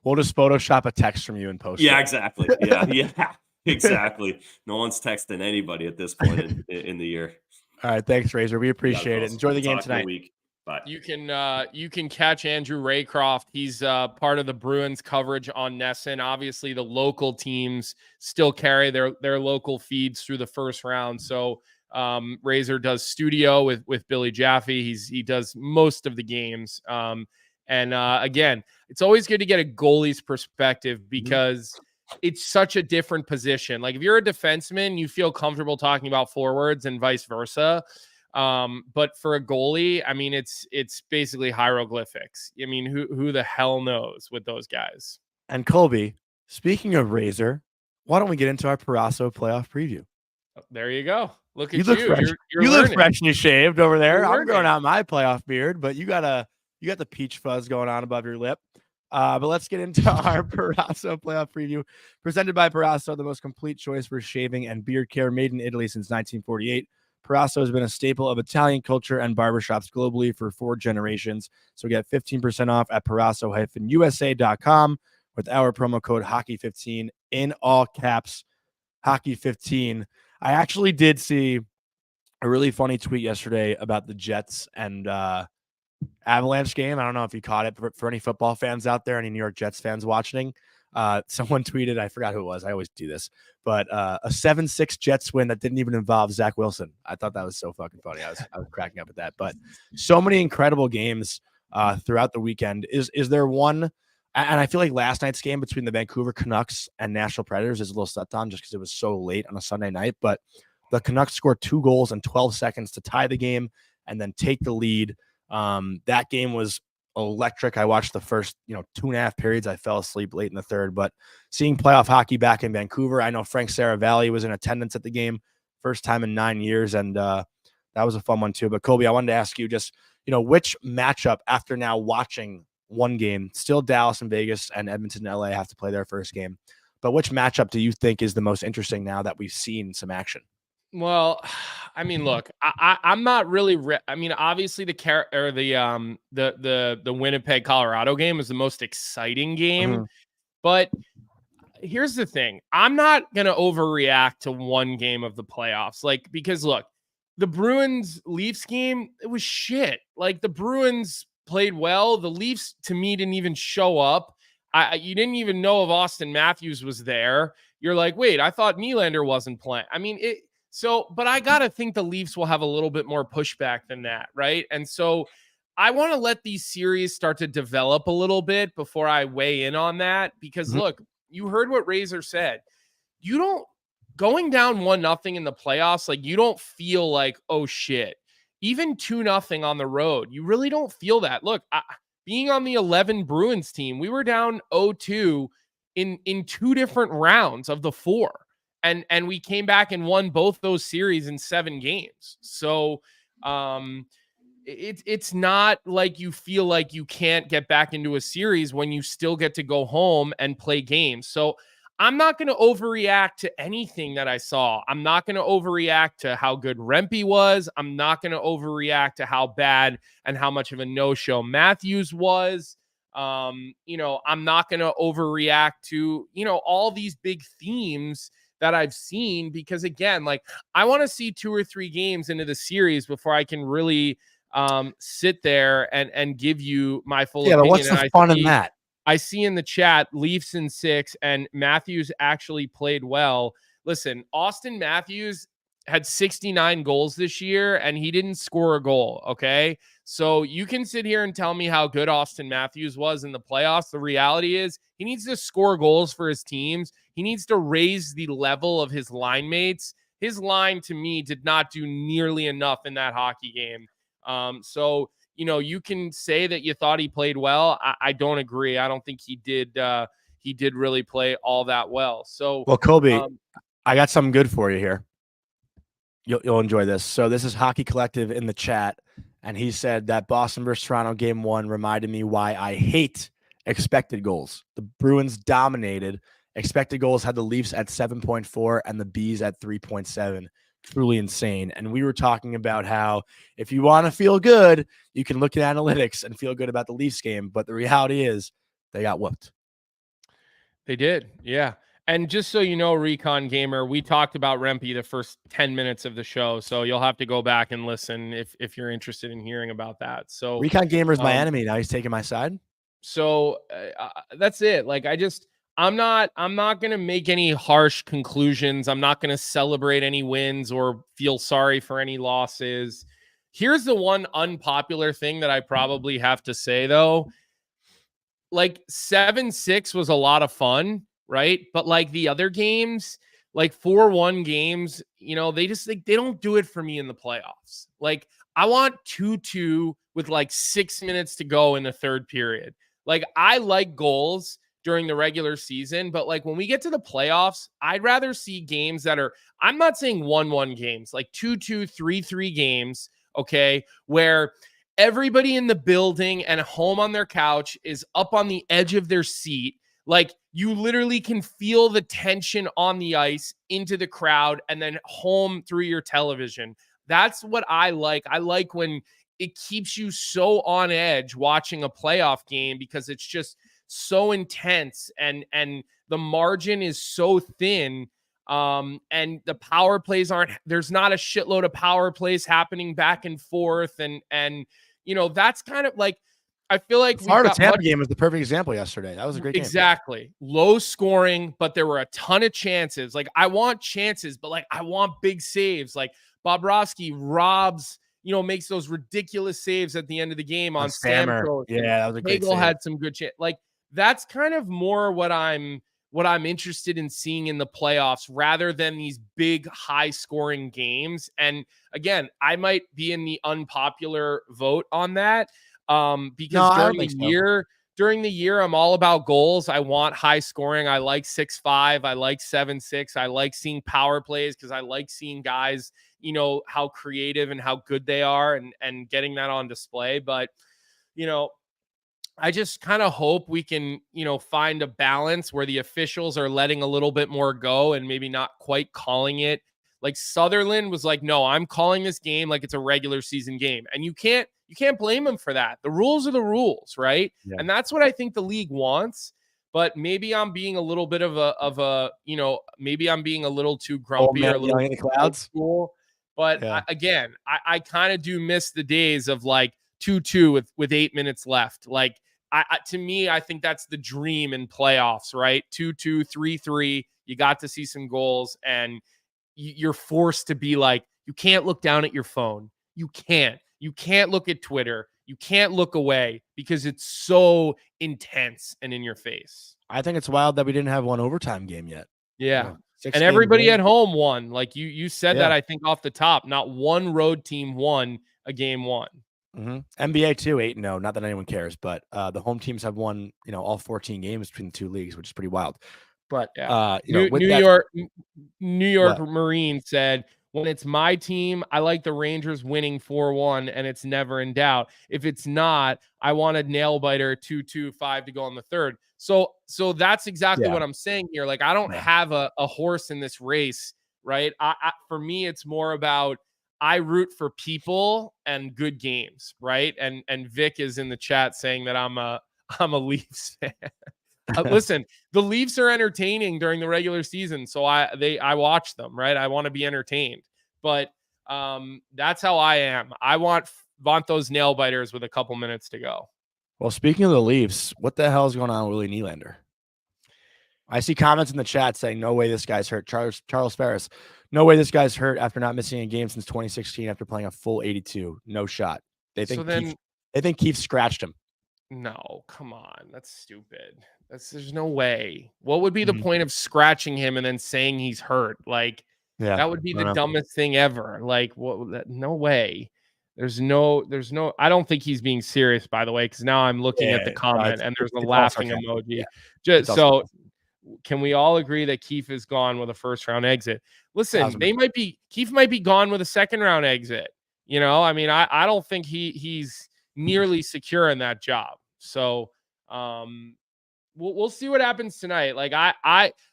We'll just Photoshop a text from you and post it. Exactly. Yeah, exactly. No one's texting anybody at this point in the year. All right, thanks, Razor. We appreciate it. Enjoy the game tonight. Bye. You can catch Andrew Raycroft. He's part of the Bruins coverage on NESN. Obviously, the local teams still carry their local feeds through the first round. So Razor does studio with Billy Jaffe. He does most of the games. Again, it's always good to get a goalie's perspective because it's such a different position. Like if you're a defenseman, you feel comfortable talking about forwards and vice versa. But for a goalie, I mean, it's basically hieroglyphics. I mean, who the hell knows with those guys? And Colby, speaking of Razor, why don't we get into our Parasso playoff preview? There you go. Look at you. You look freshly shaved over there. I'm growing out my playoff beard, but you got the peach fuzz going on above your lip. But let's get into our Parasso playoff preview, presented by Parasso, the most complete choice for shaving and beard care, made in Italy since 1948. Parasso has been a staple of Italian culture and barbershops globally for 4 generations. So get 15% off at Parasso-USA.com with our promo code Hockey15 in all caps, Hockey15. I actually did see a really funny tweet yesterday about the Jets and Avalanche game. I don't know if you caught it for any football fans out there, any New York Jets fans watching. Someone tweeted, I forgot who it was. I always do this, but a 7-6 Jets win that didn't even involve Zach Wilson. I thought that was so fucking funny. I was cracking up at that. But so many incredible games throughout the weekend. Is there one? And I feel like last night's game between the Vancouver Canucks and Nashville Predators is a little slept on just because it was so late on a Sunday night. But the Canucks scored 2 goals in 12 seconds to tie the game and then take the lead. That game was electric. I watched the first, 2.5 periods. I fell asleep late in the third, but seeing playoff hockey back in Vancouver, I know Frank Saravalli was in attendance at the game, first time in 9 years. And, that was a fun one too. But Colby, I wanted to ask you just, which matchup after now watching one game, still Dallas and Vegas and Edmonton and LA have to play their first game, but which matchup do you think is the most interesting now that we've seen some action? Well, I mean, look, I'm not really. Obviously, the Winnipeg Colorado game is the most exciting game, but here's the thing: I'm not gonna overreact to one game of the playoffs, because look, the Bruins Leafs game, it was shit. Like the Bruins played well, the Leafs to me didn't even show up. You didn't even know if Austin Matthews was there. You're like, wait, I thought Nylander wasn't playing. I mean, but I got to think the Leafs will have a little bit more pushback than that, right? And so I want to let these series start to develop a little bit before I weigh in on that. Because look, you heard what Razor said. Going down 1-0 in the playoffs, you don't feel like, oh shit. Even 2-0 on the road, you really don't feel that. Look, being on the 11 Bruins team, we were down 0-2 in 2 different rounds of the 4. And we came back and won both those series in 7 games. So it's not like you feel like you can't get back into a series when you still get to go home and play games. So I'm not going to overreact to anything that I saw. I'm not going to overreact to how good Rempe was. I'm not going to overreact to how bad and how much of a no-show Matthews was. I'm not going to overreact to, all these big themes that I've seen, because again, like, I want to see 2 or 3 games into the series before I can really sit there and give you my full Yeah, opinion. but what's the fun in that? I see in the chat Leafs in 6, and Matthews actually played well. Listen, Austin Matthews had 69 goals this year and he didn't score a goal. Okay. So you can sit here and tell me how good Austin Matthews was in the playoffs. The reality is he needs to score goals for his teams. He needs to raise the level of his line mates. His line, to me, did not do nearly enough in that hockey game. So you can say that you thought he played well. I don't agree. I don't think he did. He did really play all that well. So, well, Colby, I got something good for you here. You'll enjoy this. So this is Hockey Collective in the chat, and he said that Boston versus Toronto game 1 reminded me why I hate expected goals. The Bruins dominated. Expected goals had the Leafs at 7.4 and the Bees at 3.7. Truly insane. And we were talking about how if you want to feel good, you can look at analytics and feel good about the Leafs game. But the reality is they got whooped. They did. Yeah. And just so you know, Recon Gamer, we talked about Rempe the first 10 minutes of the show. So you'll have to go back and listen if you're interested in hearing about that. So Recon Gamer is my enemy. Now he's taking my side. So that's it. Like, I'm not going to make any harsh conclusions. I'm not going to celebrate any wins or feel sorry for any losses. Here's the one unpopular thing that I probably have to say, though. Like, 7-6 was a lot of fun, right? But like the other games, like 4-1 games, they just they don't do it for me in the playoffs. Like, I want 2-2 with like 6 minutes to go in the third period. Like, I like goals during the regular season, but like when we get to the playoffs, I'd rather see games that are, I'm not saying 1-1 games, like 2-2, 3-3 games, okay, where everybody in the building and home on their couch is up on the edge of their seat. Like, you literally can feel the tension on the ice into the crowd and then home through your television. That's what I like. I like when it keeps you so on edge watching a playoff game, because it's just so intense and the margin is so thin. And the power plays there's not a shitload of power plays happening back and forth. And that's kind of like, I feel like the Florida Tampa game was the perfect example yesterday. That was a great game. Exactly. Low scoring, but there were a ton of chances. Like, I want chances, but like, I want big saves. Like, Bobrovsky robs, makes those ridiculous saves at the end of the game on Stamkos. Yeah, that was a great Hagel save. had some good shit. Like, that's kind of more what I'm interested in seeing in the playoffs, rather than these big high scoring games. And again, I might be in the unpopular vote on that. Because during the year, I'm all about goals. I want high scoring. I like 6-5. I like 7-6. I like seeing power plays because I like seeing guys, how creative and how good they are, and getting that on display. But, I just kind of hope we can, find a balance where the officials are letting a little bit more go and maybe not quite calling it. Like, Sutherland was like, no, I'm calling this game like it's a regular season game. And you can't blame him for that. The rules are the rules, right? Yeah. And that's what I think the league wants. But maybe I'm being a little bit maybe I'm being a little too grumpy or a little in the clouds. Cool. But yeah. I kind of do miss the days of like 2-2 with 8 minutes left. Like, to me, I think that's the dream in playoffs, right? 2-2, 3-3. You got to see some goals, and you're forced to be like, you can't look down at your phone. You can't look at Twitter. You can't look away because it's so intense and in your face. I think it's wild that we didn't have one overtime game yet. Yeah. And everybody at home won. Like you said that, I think, off the top. Not one road team won a game 1. Mm-hmm. NBA too, 8-0. Not that anyone cares, but the home teams have won, all 14 games between the two leagues, which is pretty wild. But New York Marine said, when it's my team, I like the Rangers winning 4-1, and it's never in doubt. If it's not, I want a nail biter 2-2-5 to go on the third. So that's exactly what I'm saying here. Like, I don't have a horse in this race, right? For me, it's more about, I root for people and good games, right? And Vic is in the chat saying that I'm a I'm a Leafs fan. Listen, the Leafs are entertaining during the regular season, so I watch them, right? I want to be entertained, but that's how I am. I want those nail biters with a couple minutes to go. Well, speaking of the Leafs, what the hell is going on with Willie Nylander? I see comments in the chat saying, no way this guy's hurt. Charles Ferris, no way this guy's hurt after not missing a game since 2016 after playing a full 82. No shot. They think Keith scratched him. No, come on. That's stupid. There's no way. What would be the point of scratching him and then saying he's hurt? Like, that would be the dumbest thing ever. Like, no way. There's no, I don't think he's being serious, by the way, because now I'm looking at the comment and there's a laughing emoji. So can we all agree that Keith is gone with a first round exit? Listen, Keith might be gone with a second round exit. You know, I mean, I don't think he's nearly secure in that job. So we'll see what happens tonight. Like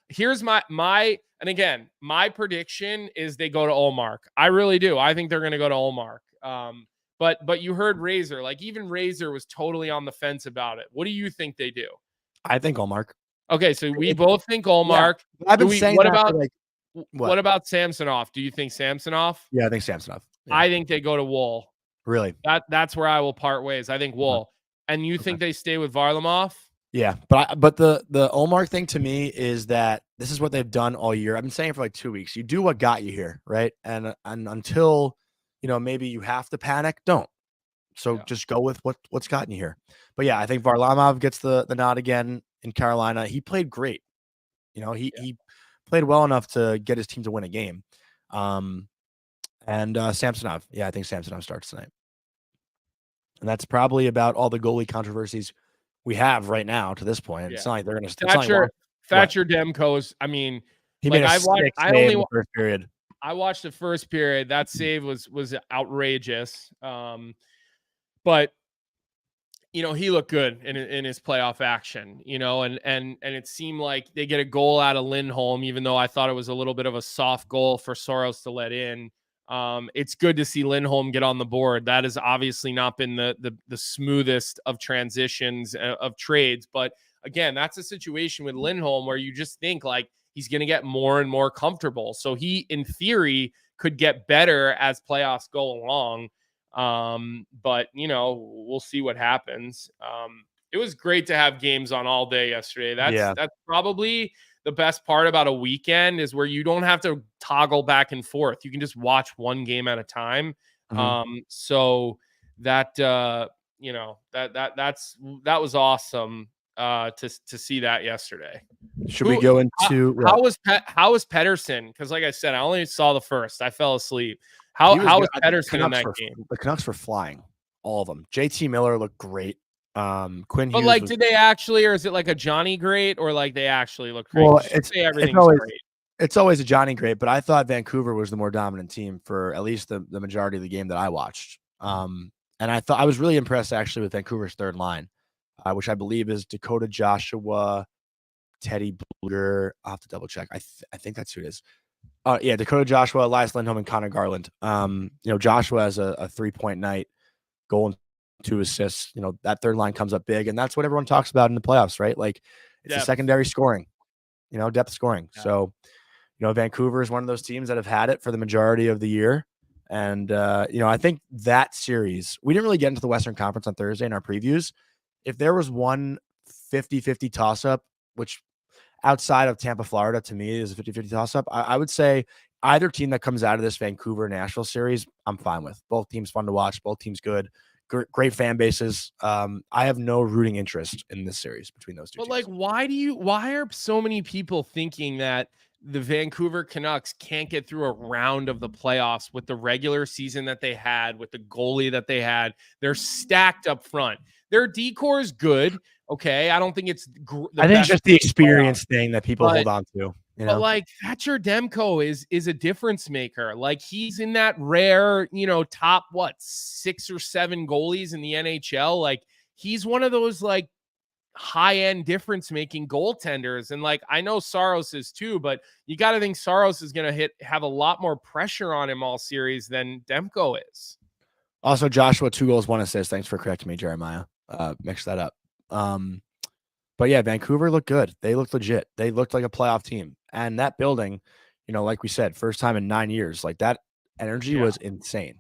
here's my and again, my prediction is they go to Ullmark. I really do. I think they're going to go to Ullmark. But you heard Razor, like even Razor was totally on the fence about it. What do you think they do? I think Ullmark. Okay, so we both think Ullmark. Yeah, I've been saying what that about like, what about Samsonov? Do you think Samsonov? Yeah, I think Samsonov. Yeah. I think they go to Wool. Really? That's where I will part ways. I think Wool. And you think they stay with Varlamov? Yeah, but the Ullmark thing to me is that this is what they've done all year. I've been saying for like 2 weeks. You do what got you here, right? And until maybe you have to panic, don't. So just go with what's gotten you here. But yeah, I think Varlamov gets the nod again in Carolina. He played great. He played well enough to get his team to win a game. And Samsonov. Yeah, I think Samsonov starts tonight. And that's probably about all the goalie controversies we have right now to this point. Yeah. It's not like they're going to Thatcher Demko's. I mean, he made a save in the first period. I watched the first period. That save was outrageous. But he looked good in his playoff action. And it seemed like they get a goal out of Lindholm, even though I thought it was a little bit of a soft goal for Soros to let in. It's good to see Lindholm get on the board. That has obviously not been the smoothest of transitions of trades. But again, that's a situation with Lindholm where you just think like he's going to get more and more comfortable. So he, in theory, could get better as playoffs go along. But we'll see what happens. It was great to have games on all day yesterday. That's probably the best part about a weekend is where you don't have to toggle back and forth. You can just watch one game at a time. So that that was awesome to see that yesterday. Should we go into how was Pettersson? Because like I said, I only saw the first. I fell asleep. How was Pettersson in that game? The Canucks were flying, all of them. JT Miller looked great. Quinn Hughes. But like, did they actually, or is it like a Johnny great, or like they actually look great? Well, it's always a Johnny great, but I thought Vancouver was the more dominant team for at least the majority of the game that I watched. And I was really impressed actually with Vancouver's third line, which I believe is Dakota Joshua, Teddy Bluger. I'll have to double check. I think that's who it is. Yeah, Dakota Joshua, Elias Lindholm, and Connor Garland. Joshua has a 3-point night, goal and 2 assists. That third line comes up big, and that's what everyone talks about in the playoffs, right? Like it's a secondary scoring, depth scoring. Yeah. So, Vancouver is one of those teams that have had it for the majority of the year. And, I think that series, we didn't really get into the Western Conference on Thursday in our previews. If there was one 50-50 toss-up, which outside of Tampa, Florida, to me is a 50-50 toss-up, I would say either team that comes out of this Vancouver-Nashville series, I'm fine with. Both teams fun to watch. Both teams good. Great fan bases. I have no rooting interest in this series between those two teams. Like, why are so many people thinking that the Vancouver Canucks can't get through a round of the playoffs with the regular season that they had, with the goalie that they had? They're stacked up front. Their decor is good. Okay. I don't think it's I think it's just the experience thing that people hold on to. But like Thatcher Demko is a difference maker. Like he's in that rare, top 6 or 7 goalies in the NHL. Like he's one of those like high-end difference making goaltenders. And like I know Saros is too, but you got to think Saros is going to have a lot more pressure on him all series than Demko is. Also, Joshua 2 goals, 1 assist. Thanks for correcting me, Jeremiah. Mix that up. But yeah, Vancouver looked good. They looked legit. They looked like a playoff team. And that building, like we said, first time in 9 years, like that energy was insane.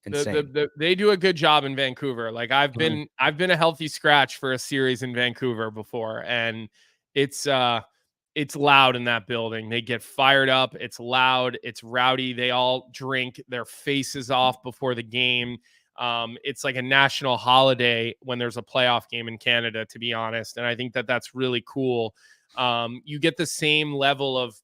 They do a good job in Vancouver. Like I've been a healthy scratch for a series in Vancouver before, and it's loud in that building. They get fired up. It's loud. It's rowdy. They all drink their faces off before the game. It's like a national holiday when there's a playoff game in Canada, to be honest. And I think that that's really cool. You get the same level of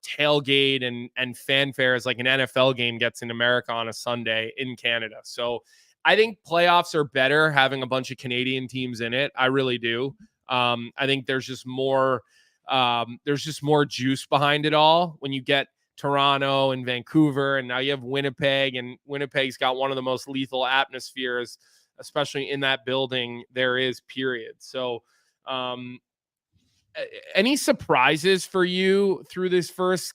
tailgate and fanfare as like an NFL game gets in America on a Sunday in Canada. So I think playoffs are better having a bunch of Canadian teams in it. I really do. I think there's just more juice behind it all when you get Toronto and Vancouver, and now you have Winnipeg, and Winnipeg's got one of the most lethal atmospheres, especially in that building there is, period. So any surprises for you through this first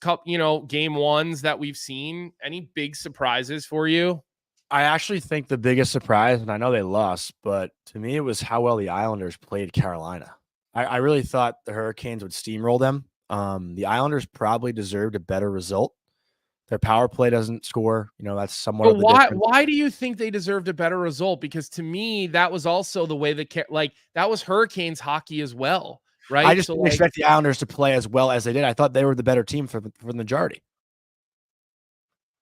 game ones that we've seen? Any big surprises for you? I actually think the biggest surprise, and I know they lost, but to me, it was how well the Islanders played Carolina. I really thought the Hurricanes would steamroll them. The Islanders probably deserved a better result. Their power play doesn't score. That's somewhat of the difference. Why do you think they deserved a better result? Because to me, that was also the way that was Hurricanes hockey as well, right? I just didn't expect the Islanders to play as well as they did. I thought they were the better team for the majority.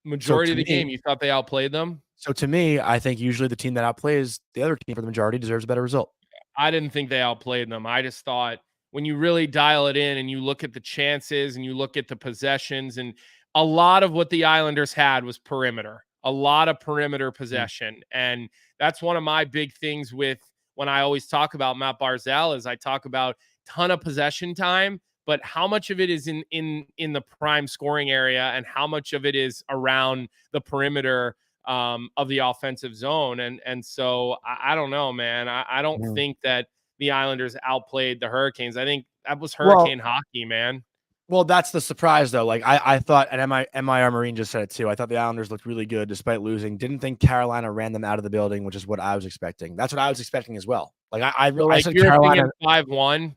Majority of the game, you thought they outplayed them? So to me, I think usually the team that outplays the other team for the majority deserves a better result. I didn't think they outplayed them. I just thought when you really dial it in and you look at the chances and you look at the possessions, and a lot of what the Islanders had was perimeter, a lot of perimeter possession. And that's one of my big things with when I always talk about Matt Barzal is I talk about ton of possession time, but how much of it is in the prime scoring area and how much of it is around the perimeter of the offensive zone. And so I don't know, man. I don't think that the Islanders outplayed the Hurricanes. I think that was Hurricane hockey, man. Well, that's the surprise, though. Like I thought, and MIR Marine just said it too. I thought the Islanders looked really good despite losing. Didn't think Carolina ran them out of the building, which is what I was expecting. That's what I was expecting as well. Like I said Carolina 5-1.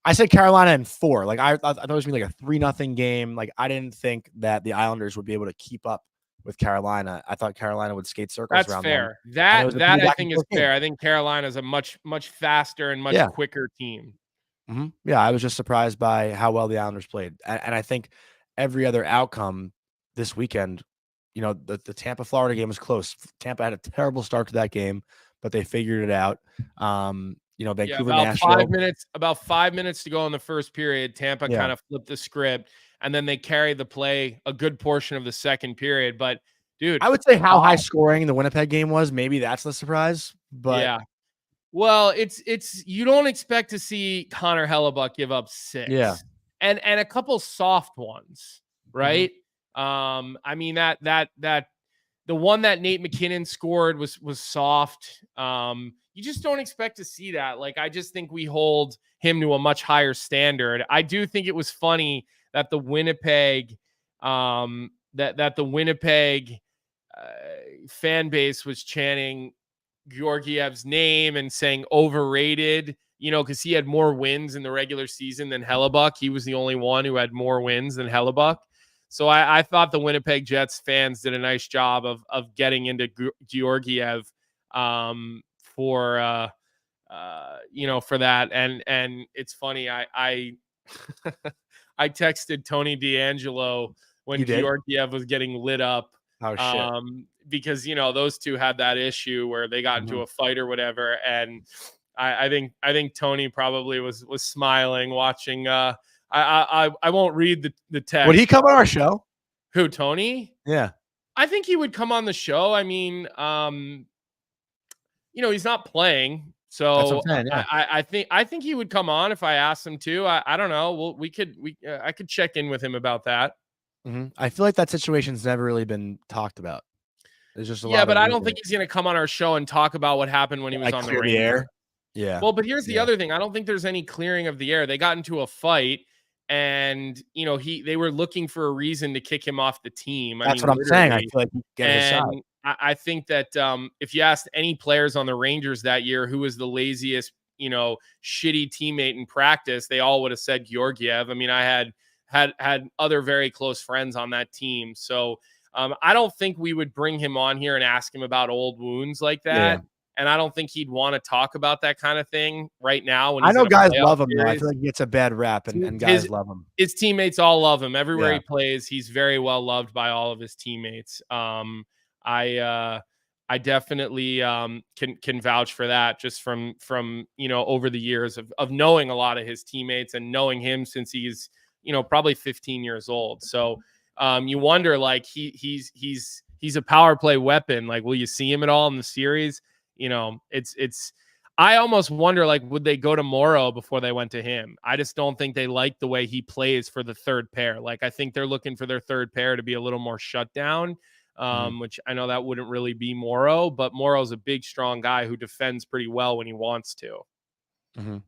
I said Carolina in 4. Like I thought it was gonna be like a 3-0 game. Like I didn't think that the Islanders would be able to keep up with Carolina. I thought Carolina would skate circles around fair. them. That I think is fair. I think Carolina is a much faster and much quicker team. Mm-hmm. Yeah, I was just surprised by how well the Islanders played. And I think every other outcome this weekend, the Tampa-Florida game was close. Tampa had a terrible start to that game, but they figured it out. Vancouver, about 5 minutes to go in the first period, Tampa kind of flipped the script, and then they carried the play a good portion of the second period. But dude, I would say how high scoring the Winnipeg game was. Maybe that's the surprise. But yeah, well, it's you don't expect to see Connor Hellebuck give up 6. Yeah, and a couple soft ones, right? Mm-hmm. I mean that the one that Nate McKinnon scored was soft. You just don't expect to see that. Like, I just think we hold him to a much higher standard. I do think it was funny that the Winnipeg, fan base was chanting Georgiev's name and saying overrated, because he had more wins in the regular season than Hellebuck. He was the only one who had more wins than Hellebuck. So I thought the Winnipeg Jets fans did a nice job of getting into Georgiev for that. And it's funny. I I texted Tony D'Angelo when Georgiev was getting lit up. Oh, shit. Because, those two had that issue where they got into a fight or whatever. And I think Tony probably was smiling watching. I won't read the text. Would he come on our show? Who, Tony? Yeah. I think he would come on the show. I mean, he's not playing. So that's what I'm saying, yeah. I think he would come on if I asked him to. I don't know. Well, I could check in with him about that. Mm-hmm. I feel like that situation's never really been talked about. There's just a lot. But I don't think he's going to come on our show and talk about what happened when he was on the air. Yeah. Well, but here's the other thing. I don't think there's any clearing of the air. They got into a fight, and they were looking for a reason to kick him off the team. That's what I'm saying. I feel like he get his shot. I think that if you asked any players on the Rangers that year who was the laziest shitty teammate in practice, they all would have said Georgiev. I mean, I had other very close friends on that team. So I don't think we would bring him on here and ask him about old wounds like that. Yeah. And I don't think he'd want to talk about that kind of thing right now. When I he's know in a playoff playoff love him, though. I series. feel like he gets a bad rap, and guys love him. His teammates all love him. Everywhere Yeah. he plays, he's very well loved by all of his teammates. I definitely can vouch for that, just from over the years of knowing a lot of his teammates and knowing him since he's probably 15 years old. So you wonder, like, he's a power play weapon. Like, will you see him at all in the series? It's I almost wonder, like, would they go to Morrow before they went to him? I just don't think they like the way he plays for the third pair. Like, I think they're looking for their third pair to be a little more shut down, which I know that wouldn't really be Morrow, but Morrow's a big, strong guy who defends pretty well when he wants to. Mm-hmm.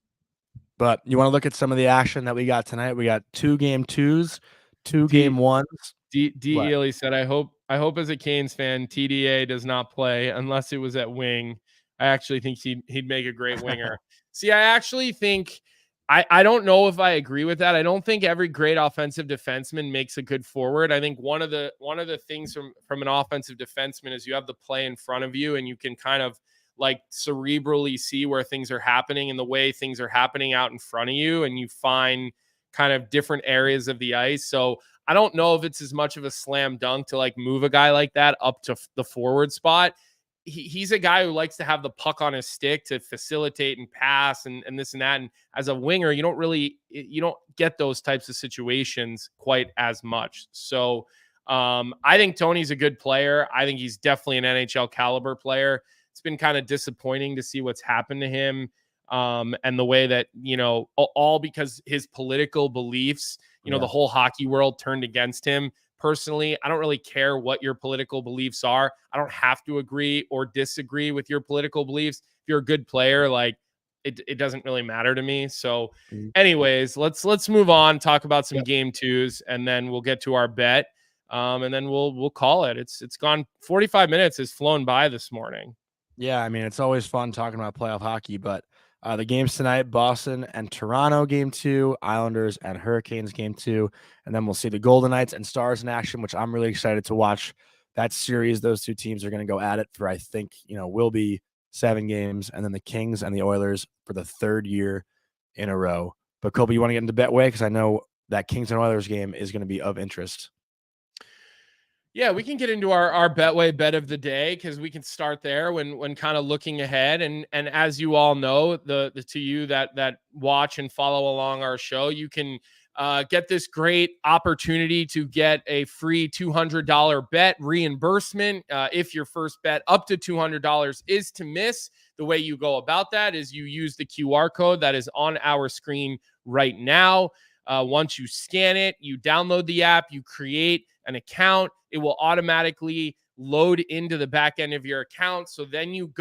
But you want to look at some of the action that we got tonight? We got 2 game 2s, 2 game 1s. Ely said, I hope as a Canes fan, TDA does not play unless it was at wing. I actually think he'd make a great winger. See, I actually think I don't know if I agree with that. I don't think every great offensive defenseman makes a good forward. I think one of the things from an offensive defenseman is you have the play in front of you and you can kind of like cerebrally see where things are happening and the way things are happening out in front of you, and you find kind of different areas of the ice. So I don't know if it's as much of a slam dunk to like move a guy like that up to the forward spot. He's a guy who likes to have the puck on his stick to facilitate and pass and this and that. And as a winger, you don't get those types of situations quite as much. So I think Tony's a good player. I think he's definitely an NHL caliber player. It's been kind of disappointing to see what's happened to him. And the way that, all because his political beliefs, the whole hockey world turned against him. Personally, I don't really care what your political beliefs are. I don't have to agree or disagree with your political beliefs. If you're a good player, like it doesn't really matter to me. So anyways, let's move on, talk about some game 2s, and then we'll get to our bet. And then we'll call it. It's gone 45 minutes has flown by this morning. Yeah, I mean, it's always fun talking about playoff hockey, but the games tonight, Boston and Toronto game 2, Islanders and Hurricanes game 2, and then we'll see the Golden Knights and Stars in action, which I'm really excited to watch that series. Those 2 teams are going to go at it for, I think, will be 7 games, and then the Kings and the Oilers for the 3rd year in a row. But Colby, you want to get into Betway? Because I know that Kings and Oilers game is going to be of interest. Yeah, we can get into our Betway bet of the day, because we can start there when kind of looking ahead. And as you all know, the to you that watch and follow along our show, you can get this great opportunity to get a free $200 bet reimbursement if your first bet up to $200 is to miss. The way you go about that is you use the QR code that is on our screen right now. Once you scan it, you download the app, you create an account. It will automatically load into the back end of your account. So then you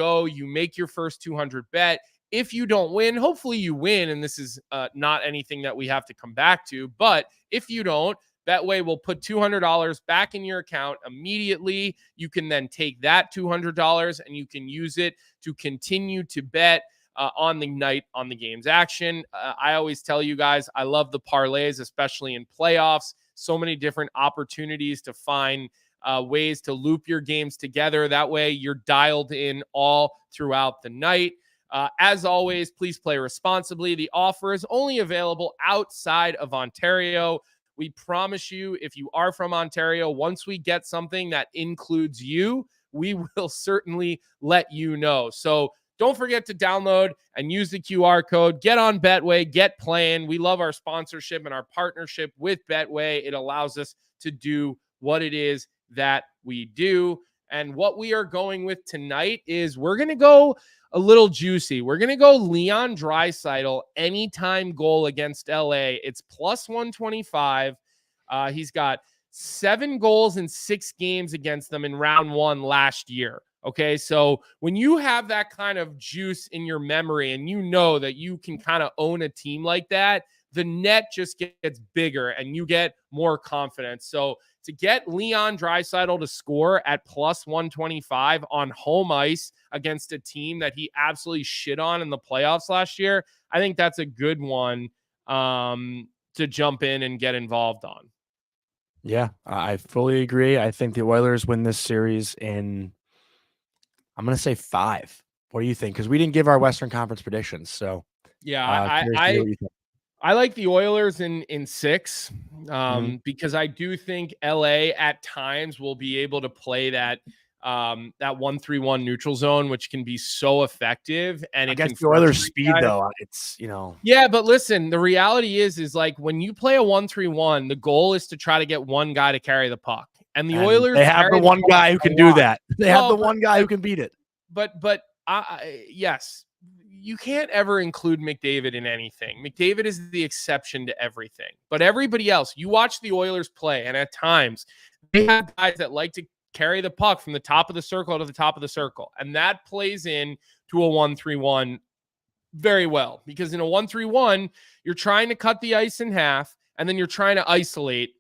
make your first 200 bet. If you don't win, hopefully you win. And this is not anything that we have to come back to. But if you don't, Betway will put $200 back in your account immediately. You can then take that $200 and you can use it to continue to bet on the night on the game's action. I always tell you guys, I love the parlays, especially in playoffs. So many different opportunities to find ways to loop your games together. That way you're dialed in all throughout the night. As always, please play responsibly. The offer is only available outside of Ontario. We promise you, if you are from Ontario, once we get something that includes you, we will certainly let you know. So don't forget to download and use the QR code. Get on Betway, get playing. We love our sponsorship and our partnership with Betway. It allows us to do what it is that we do. And what we are going with tonight is we're going to go a little juicy. We're going to go Leon Draisaitl anytime goal against LA. It's plus 125. He's got 7 goals in 6 games against them in round 1 last year. Okay, so when you have that kind of juice in your memory and you know that you can kind of own a team like that, the net just gets bigger and you get more confidence. So to get Leon Draisaitl to score at plus 125 on home ice against a team that he absolutely shit on in the playoffs last year, I think that's a good one to jump in and get involved on. Yeah, I fully agree. I think the Oilers win this series in, I'm going to say 5. What do you think? Because we didn't give our Western Conference predictions. So yeah, I like the Oilers in 6 because I do think LA at times will be able to play that 1-3-1 neutral zone, which can be so effective. And against it can the Oilers' speed, though, it's, Yeah, but listen, the reality is like when you play a 1-3-1, the goal is to try to get one guy to carry the puck. And the Oilers, they have the one guy who can do that. They have the one guy who can beat it. But yes, you can't ever include McDavid in anything. McDavid is the exception to everything. But everybody else, you watch the Oilers play, and at times they have guys that like to carry the puck from the top of the circle to the top of the circle. And that plays in to a 1-3-1 very well, because in a 1-3-1, you're trying to cut the ice in half, and then you're trying to isolate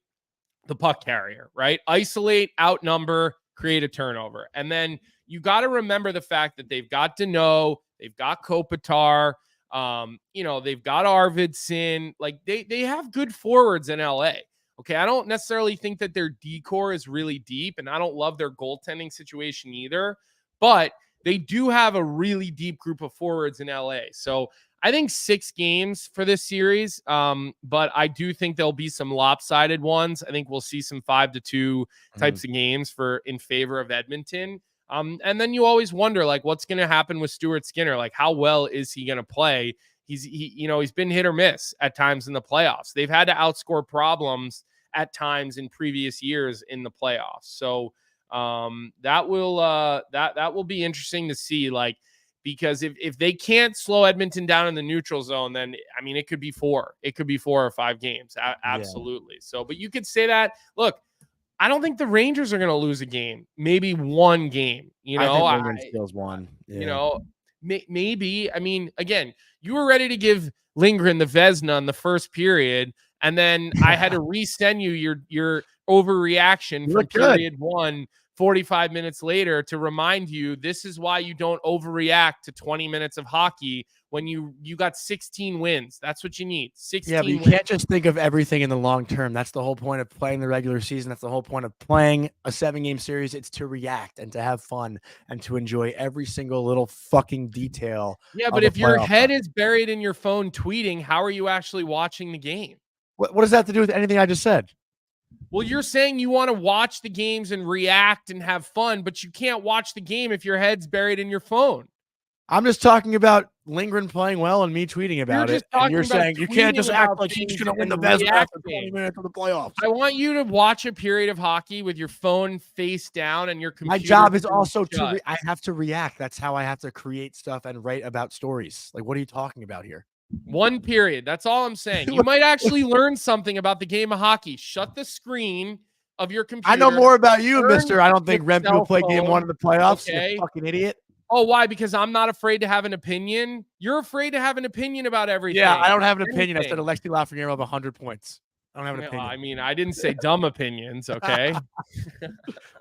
the puck carrier, right? Isolate, outnumber, create a turnover. And then you got to remember the fact that they've got Deneau, they've got Kopitar, they've got Arvidsson. Like they have good forwards in LA. Okay, I don't necessarily think that their D-core is really deep, and I don't love their goaltending situation either, but they do have a really deep group of forwards in LA. So I think 6 games for this series, but I do think there'll be some lopsided ones. I think we'll see some 5-2 types of games in favor of Edmonton. And then you always wonder, like, what's going to happen with Stuart Skinner? Like, how well is he going to play? He's been hit or miss at times in the playoffs. They've had to outscore problems at times in previous years in the playoffs. So that will be interesting to see, like, because if they can't slow Edmonton down in the neutral zone, then I mean, it could be 4 or 5 games. Absolutely. Yeah. So, but you could say that, look, I don't think the Rangers are going to lose a game, maybe 1 game, I think steals 1. Yeah. Maybe, I mean, again, you were ready to give Lindgren the Vezina in the first period, and then I had to resend you your overreaction from period 1 45 minutes later to remind you this is why you don't overreact to 20 minutes of hockey when you got 16 wins. That's what you need. 16 Yeah, but you can't just think of everything in the long term. That's the whole point of playing the regular season. That's the whole point of playing a 7-game series. It's to react and to have fun and to enjoy every single little fucking detail. Yeah, but if your head is buried in your phone tweeting, how are you actually watching the game? What does that have to do with anything I just said? Well, you're saying you want to watch the games and react and have fun, but you can't watch the game if your head's buried in your phone. I'm just talking about Lindgren playing well and me tweeting about it. And you're saying you can't just act like he's going to win the Vezina after 20 minutes of the playoffs. I want you to watch a period of hockey with your phone face down and your computer. My job is also I have to react. That's how I have to create stuff and write about stories. Like, what are you talking about here? 1 period. That's all I'm saying. You might actually learn something about the game of hockey. Shut the screen of your computer. I know more about you, mister. I don't think Rempe will play game 1 of the playoffs. Okay. You fucking idiot. Oh, why? Because I'm not afraid to have an opinion? You're afraid to have an opinion about everything. Yeah, I don't have an opinion. I said Alexi Lafreniere will have 100 points. I don't have an opinion. I mean, I didn't say dumb opinions, okay?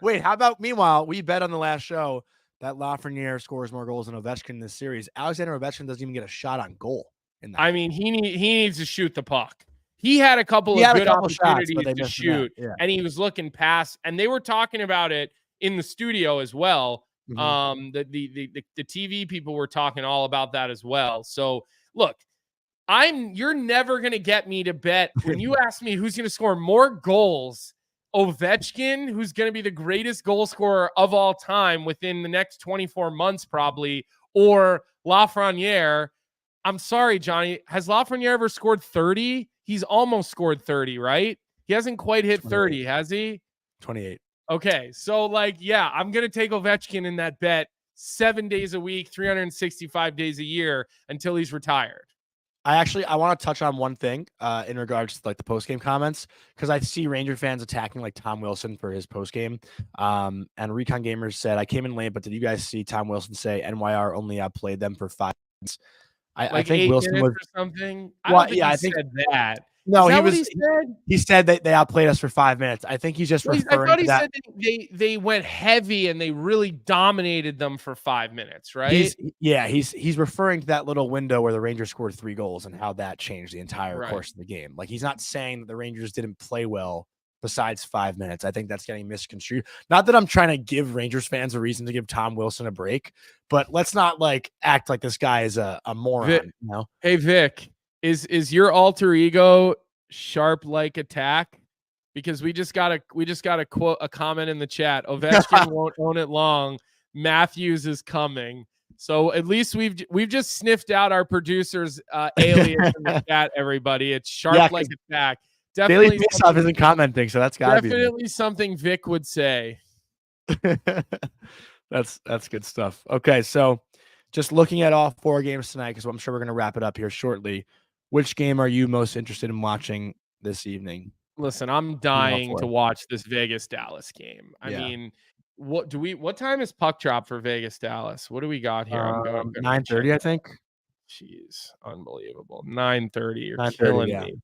Wait, how about, meanwhile, we bet on the last show that Lafreniere scores more goals than Ovechkin in this series. Alexander Ovechkin doesn't even get a shot on goal. I mean, he needs to shoot the puck. He had a couple of good opportunities to shoot, and he was looking past. And they were talking about it in the studio as well. Mm-hmm. The TV people were talking all about that as well. So look, you're never gonna get me to bet when you ask me who's gonna score more goals. Ovechkin, who's going to be the greatest goal scorer of all time within the next 24 months, probably, or Lafreniere. I'm sorry, Johnny. Has Lafreniere ever scored 30? He's almost scored 30, right? He hasn't quite hit 30, has he? 28. Okay, so yeah, I'm going to take Ovechkin in that bet 7 days a week, 365 days a year until he's retired. I want to touch on one thing in regards to the post-game comments, because I see Ranger fans attacking Tom Wilson for his post-game. And Recon Gamers said, I came in late, but did you guys see Tom Wilson say NYR only outplayed them for 5 minutes? I think Wilson was or something. I think said that. No, Is that he what was. he said? He said that they outplayed us for 5 minutes. I think he's just I referring thought to he that. said they went heavy and they really dominated them for 5 minutes, right? He's referring to that little window where the Rangers scored 3 goals and how that changed the entire Right. course of the game. Like, he's not saying that the Rangers didn't play well besides 5 minutes. I think that's getting misconstrued. Not that I'm trying to give Rangers fans a reason to give Tom Wilson a break, but let's not like act like this guy is a moron. Vic, You know? Hey Vic, is your alter ego Sharp like Attack? Because we just got a quote, a comment in the chat. Ovechkin won't own it long. Matthews is coming. So at least we've just sniffed out our producer's alias in the chat. Everybody, it's Sharp like Attack. Daily Definitely Faceoff isn't commenting, so that's gotta be definitely something Vic would say. That's good stuff. Okay, so just looking at all 4 games tonight, because I'm sure we're going to wrap it up here shortly. Which game are you most interested in watching this evening? Listen, I'm dying to watch this Vegas Dallas game. I mean, what time is puck drop for Vegas Dallas? What do we got here? I'm going 9:30, I think. Jeez, unbelievable. 9:30. You're 9:30, killing yeah. me.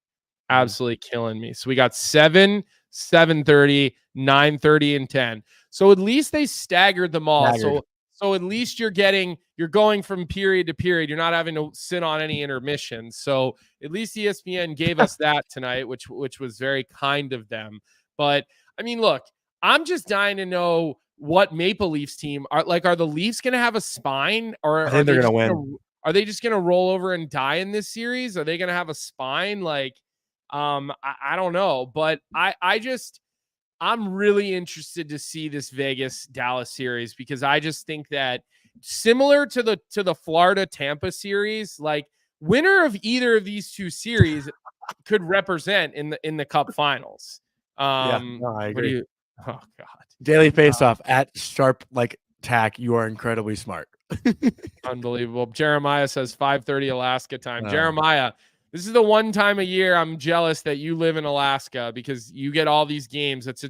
Absolutely killing me. So we got 7, 7:30, 9:30, and 10. So at least they staggered them all. So at least you're going from period to period. You're not having to sit on any intermissions. So at least ESPN gave us that tonight, which was very kind of them. But I mean, look, I'm just dying to know what Maple Leafs team are like. Are the Leafs going to have a spine, or I think they're going to win? Are they just going to roll over and die in this series? Are they going to have a spine? Like, I don't know, but I'm really interested to see this Vegas Dallas series, because I just think that similar to the Florida Tampa series, like winner of either of these 2 series could represent in the Cup finals. I agree. Oh God. Daily Faceoff at Sharp like Tack. You are incredibly smart. Unbelievable. Jeremiah says 5:30 Alaska time. Jeremiah, this is the one time a year I'm jealous that you live in Alaska, because you get all these games. That's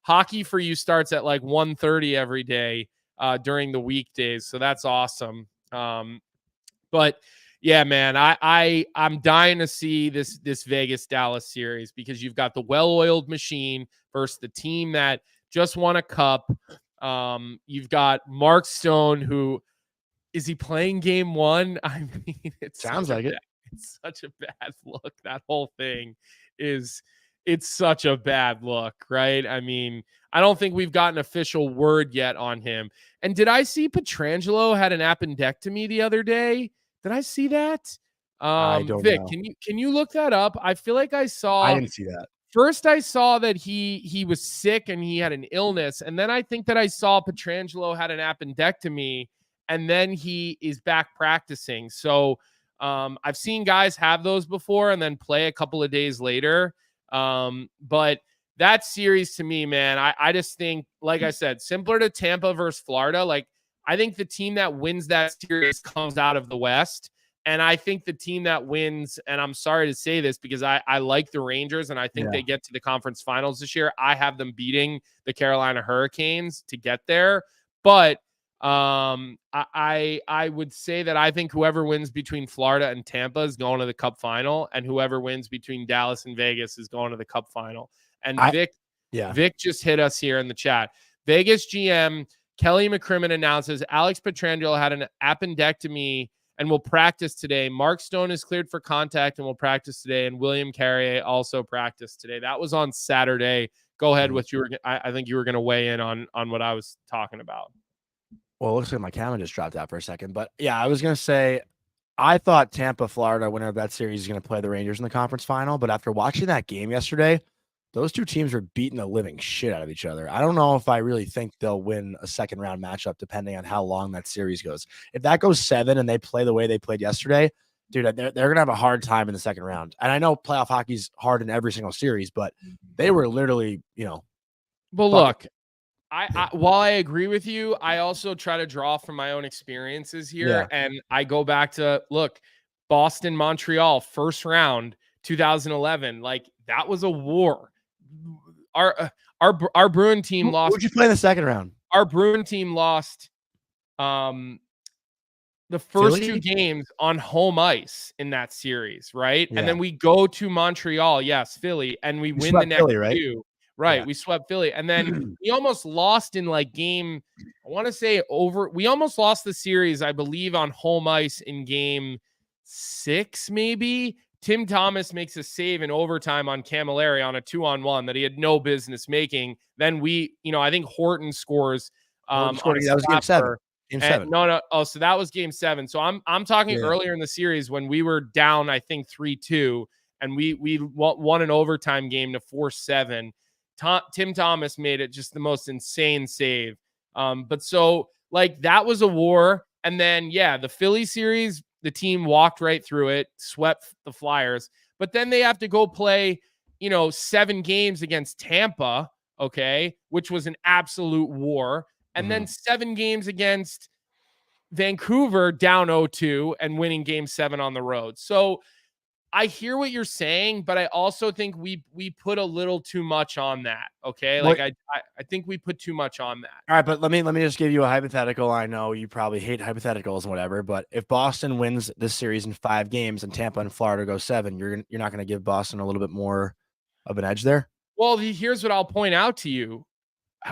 hockey for you starts at like 1:30 every day during the weekdays. So that's awesome. But yeah, man, I'm dying to see this Vegas Dallas series, because you've got the well-oiled machine versus the team that just won a cup. You've got Mark Stone, who is he playing game 1? I mean, it sounds like it. It's such a bad look. That whole thing it's such a bad look, right? I mean, I don't think we've got an official word yet on him. And did I see Pietrangelo had an appendectomy the other day? Did I see that? I don't Vic, know. can you look that up? I feel like I didn't see that. First, I saw that he was sick and he had an illness, and then I think that I saw Pietrangelo had an appendectomy, and then he is back practicing. So I've seen guys have those before and then play a couple of days later. But that series to me, man, I just think, like I said, similar to Tampa versus Florida. Like, I think the team that wins that series comes out of the West. And I think the team that wins, and I'm sorry to say this because I like the Rangers and I think they get to the conference finals this year. I have them beating the Carolina Hurricanes to get there. But I would say that I think whoever wins between Florida and Tampa is going to the Cup final, and whoever wins between Dallas and Vegas is going to the Cup final. And Vic just hit us here in the chat. Vegas GM Kelly McCrimmon announces Alex Pietrangelo had an appendectomy and will practice today. Mark Stone is cleared for contact and will practice today, and William Carrier also practiced today. That was on Saturday. Go ahead with I think you were going to weigh in on what I was talking about. Well, it looks like my camera just dropped out for a second. But yeah, I was going to say, I thought Tampa, Florida, winner of that series, is going to play the Rangers in the conference final. But after watching that game yesterday, those two teams were beating the living shit out of each other. I don't know if I really think they'll win a second round matchup, depending on how long that series goes. If that goes 7 and they play the way they played yesterday, dude, they're going to have a hard time in the second round. And I know playoff hockey's hard in every single series, but they were literally, But look, while I agree with you, I also try to draw from my own experiences here. And I go back to, look, Boston, Montreal, first round, 2011. Like, that was a war. Our Bruin team lost. Who'd you play in the second round? Our Bruin team lost. The the first Philly? 2 games on home ice in that series, right? Yeah. And then we go to Montreal, yes, Philly, and we win the swept next Philly, right? 2. Right, Yeah. we swept Philly, and then we almost lost in like game. I want to say we almost lost the series, I believe, on home ice in game 6, maybe. Tim Thomas makes a save in overtime on Camilleri on a 2-on-1 that he had no business making. Then I think Horton scores. That was game 7. Game 7. No. Oh, so that was game 7. So I'm talking Yeah. earlier in the series when we were down, I think 3-2, and we won an overtime game to 4-7. Tim Thomas made it just the most insane save. But so like that was a war. And then, the Philly series, the team walked right through it, swept the Flyers, but then they have to go play, 7 games against Tampa. Okay. Which was an absolute war. And then 7 games against Vancouver down 0-2 and winning game 7 on the road. So I hear what you're saying, but I also think we put a little too much on that. Okay. Like I think we put too much on that. All right, but let me just give you a hypothetical. I know you probably hate hypotheticals and whatever, but if Boston wins this series in 5 games and Tampa and Florida go 7, you're not going to give Boston a little bit more of an edge there? Well, here's what I'll point out to you.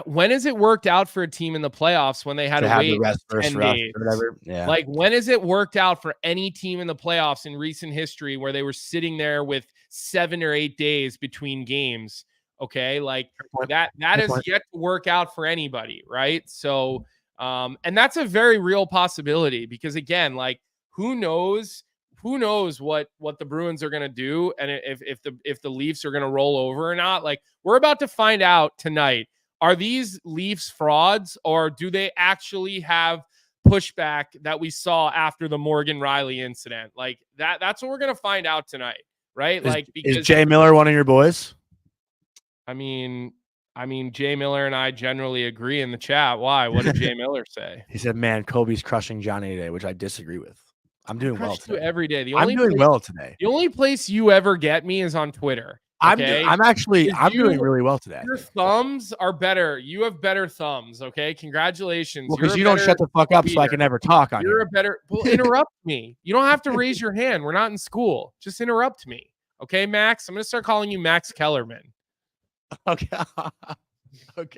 When has it worked out for a team in the playoffs when they had to wait 10 days? Or whatever? Yeah. Like, when has it worked out for any team in the playoffs in recent history where they were sitting there with 7 or 8 days between games? Okay. Like that has yet to work out for anybody. Right. So, and that's a very real possibility because again, like who knows what the Bruins are going to do. And if the Leafs are going to roll over or not, like we're about to find out tonight. Are these Leafs frauds or do they actually have pushback that we saw after the Morgan Riley incident? Like that's what we're going to find out tonight. Right. Is Jay Miller one of your boys? I mean, Jay Miller and I generally agree in the chat. Why? What did Jay Miller say? He said, man, Colby's crushing Jonny today, which I disagree with. I'm doing well today. Every day. I'm doing well today. The only place you ever get me is on Twitter. Okay? I'm doing really well today. Your thumbs are better. You have better thumbs. Okay. Congratulations. Well, because you don't shut the fuck up so I can never talk on you. Well, interrupt me. You don't have to raise your hand. We're not in school. Just interrupt me. Okay, Max? I'm going to start calling you Max Kellerman. Okay. Okay.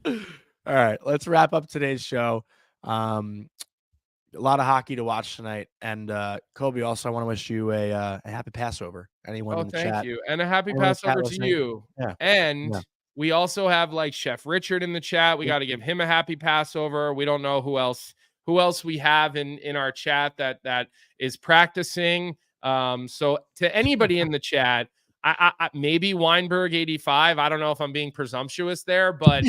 All right. Let's wrap up today's show. A lot of hockey to watch tonight. And Colby, also, I want to wish you a happy Passover. Anyone in the chat. Thank you. And a happy Passover to you. Yeah. And we also have like Chef Richard in the chat. We got to give him a happy Passover. We don't know who else we have in our chat that is practicing. So to anybody in the chat, I maybe Weinberg 85. I don't know if I'm being presumptuous there, but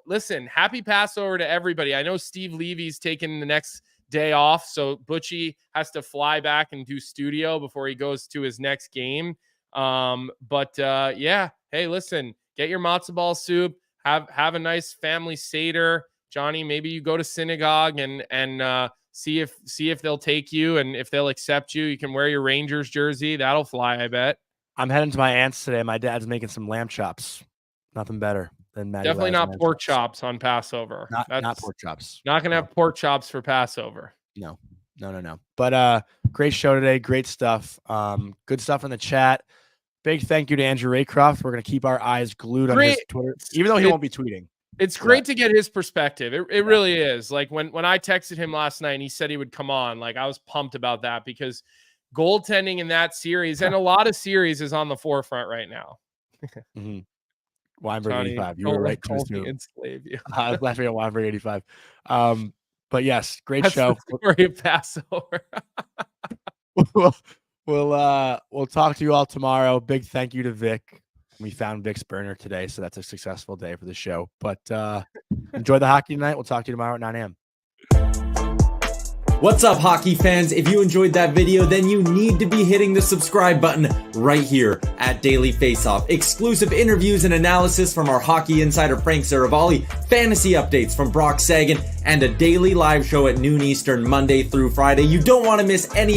listen, happy Passover to everybody. I know Steve Levy's taking the next day off, so Butchie has to fly back and do studio before he goes to his next game. Hey, listen, get your matzo ball soup, have a nice family Seder. Jonny, maybe you go to synagogue and see if they'll take you, and if they'll accept you, you can wear your Rangers jersey. That'll fly, I bet. I'm heading to my aunt's today. My dad's making some lamb chops. Nothing better than Maddie. Definitely not pork chops on Passover. Not pork chops. Not gonna have pork chops for Passover. No. But great show today. Great stuff. Good stuff in the chat. Big thank you to Andrew Raycroft. We're gonna keep our eyes glued on his Twitter, even though he won't be tweeting. It's great to get his perspective. It really is. Like when I texted him last night and he said he would come on, like I was pumped about that because goaltending in that series and a lot of series is on the forefront right now. Mm-hmm. Weinberg 85. You were right to enslave you. I was laughing at Weinberg 85. But yes, great show. Story of Passover. We'll talk to you all tomorrow. Big thank you to Vic. We found Vic's burner today, so that's a successful day for the show. But enjoy the hockey tonight. We'll talk to you tomorrow at 9 a.m. What's up, hockey fans? If you enjoyed that video, then you need to be hitting the subscribe button right here at Daily Faceoff. Exclusive interviews and analysis from our hockey insider Frank Saravalli, fantasy updates from Brock Sagan, and a daily live show at noon Eastern Monday through Friday. You don't want to miss any